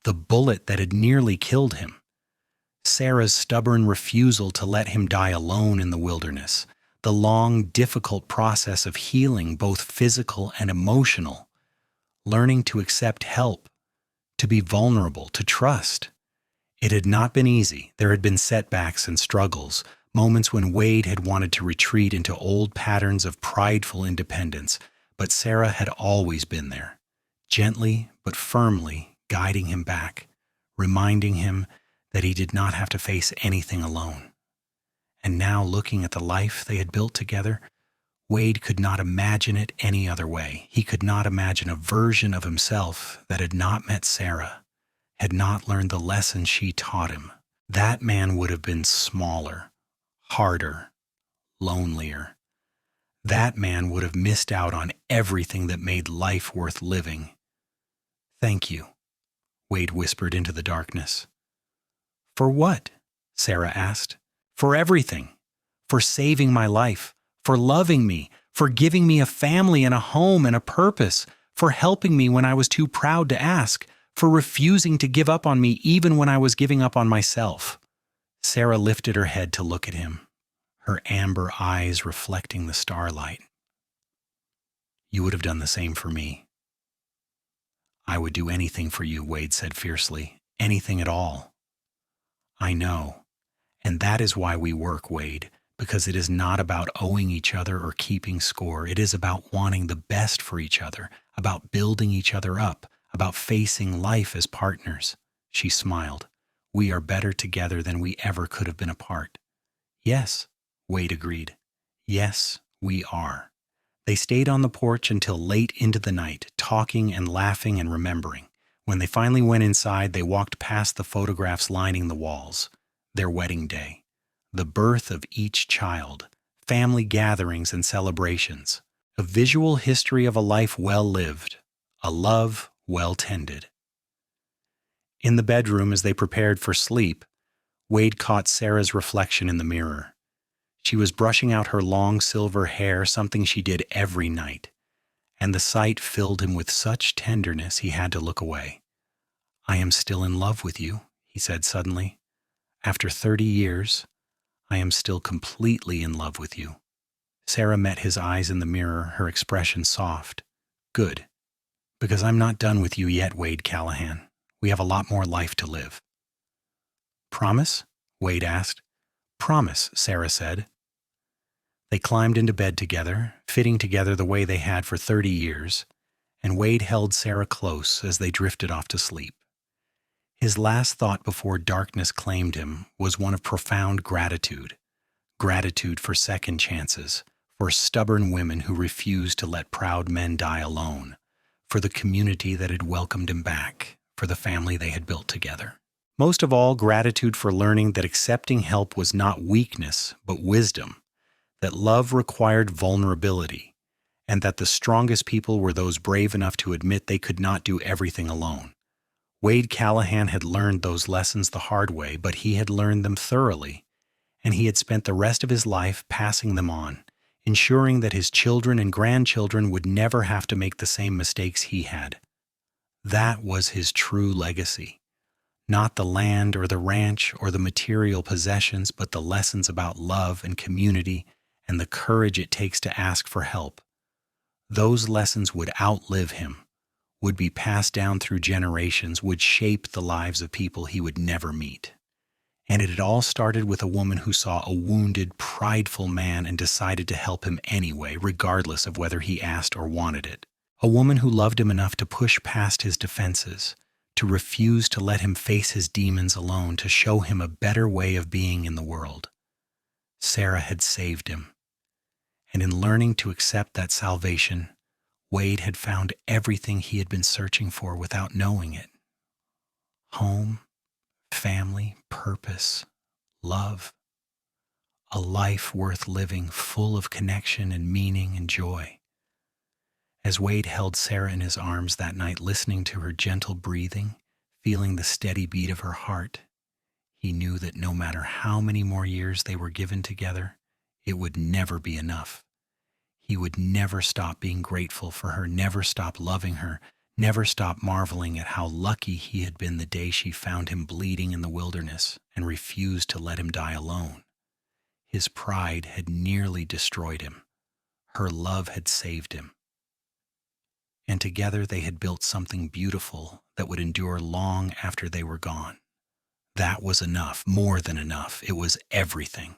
The bullet that had nearly killed him. Sarah's stubborn refusal to let him die alone in the wilderness. The long, difficult process of healing, both physical and emotional. Learning to accept help, to be vulnerable, to trust. It had not been easy. There had been setbacks and struggles, moments when Wade had wanted to retreat into old patterns of prideful independence, but Sarah had always been there, gently but firmly guiding him back, reminding him that he did not have to face anything alone. And now, looking at the life they had built together, Wade could not imagine it any other way. He could not imagine a version of himself that had not met Sarah, had not learned the lesson she taught him. That man would have been smaller, harder, lonelier. That man would have missed out on everything that made life worth living. Thank you, Wade whispered into the darkness. For what? Sarah asked. For everything. For saving my life. For loving me. For giving me a family and a home and a purpose. For helping me when I was too proud to ask. For refusing to give up on me even when I was giving up on myself. Sarah lifted her head to look at him, her amber eyes reflecting the starlight. You would have done the same for me. I would do anything for you, Wade said fiercely. Anything at all. I know. And that is why we work, Wade, because it is not about owing each other or keeping score. It is about wanting the best for each other, about building each other up, about facing life as partners. She smiled. We are better together than we ever could have been apart. Yes, Wade agreed. Yes, we are. They stayed on the porch until late into the night, talking and laughing and remembering. When they finally went inside, they walked past the photographs lining the walls. Their wedding day. The birth of each child. Family gatherings and celebrations. A visual history of a life well lived. A love well tended. In the bedroom, as they prepared for sleep, Wade caught Sarah's reflection in the mirror. She was brushing out her long silver hair, something she did every night, and the sight filled him with such tenderness he had to look away. I am still in love with you, he said suddenly. After 30 years, I am still completely in love with you. Sarah met his eyes in the mirror, her expression soft. Good, because I'm not done with you yet, Wade Callahan. We have a lot more life to live. Promise? Wade asked. Promise, Sarah said. They climbed into bed together, fitting together the way they had for 30 years, and Wade held Sarah close as they drifted off to sleep. His last thought before darkness claimed him was one of profound gratitude. Gratitude for second chances, for stubborn women who refused to let proud men die alone, for the community that had welcomed him back, for the family they had built together. Most of all, gratitude for learning that accepting help was not weakness, but wisdom, that love required vulnerability, and that the strongest people were those brave enough to admit they could not do everything alone. Wade Callahan had learned those lessons the hard way, but he had learned them thoroughly, and he had spent the rest of his life passing them on, ensuring that his children and grandchildren would never have to make the same mistakes he had. That was his true legacy. Not the land or the ranch or the material possessions, but the lessons about love and community and the courage it takes to ask for help. Those lessons would outlive him, would be passed down through generations, would shape the lives of people he would never meet. And it had all started with a woman who saw a wounded, prideful man and decided to help him anyway, regardless of whether he asked or wanted it. A woman who loved him enough to push past his defenses, to refuse to let him face his demons alone, to show him a better way of being in the world. Sarah had saved him. And in learning to accept that salvation, Wade had found everything he had been searching for without knowing it. Home, family, purpose, love. A life worth living, full of connection and meaning and joy. As Wade held Sarah in his arms that night, listening to her gentle breathing, feeling the steady beat of her heart, he knew that no matter how many more years they were given together, it would never be enough. He would never stop being grateful for her, never stop loving her, never stop marveling at how lucky he had been the day she found him bleeding in the wilderness and refused to let him die alone. His pride had nearly destroyed him. Her love had saved him. And together they had built something beautiful that would endure long after they were gone. That was enough, more than enough. It was everything.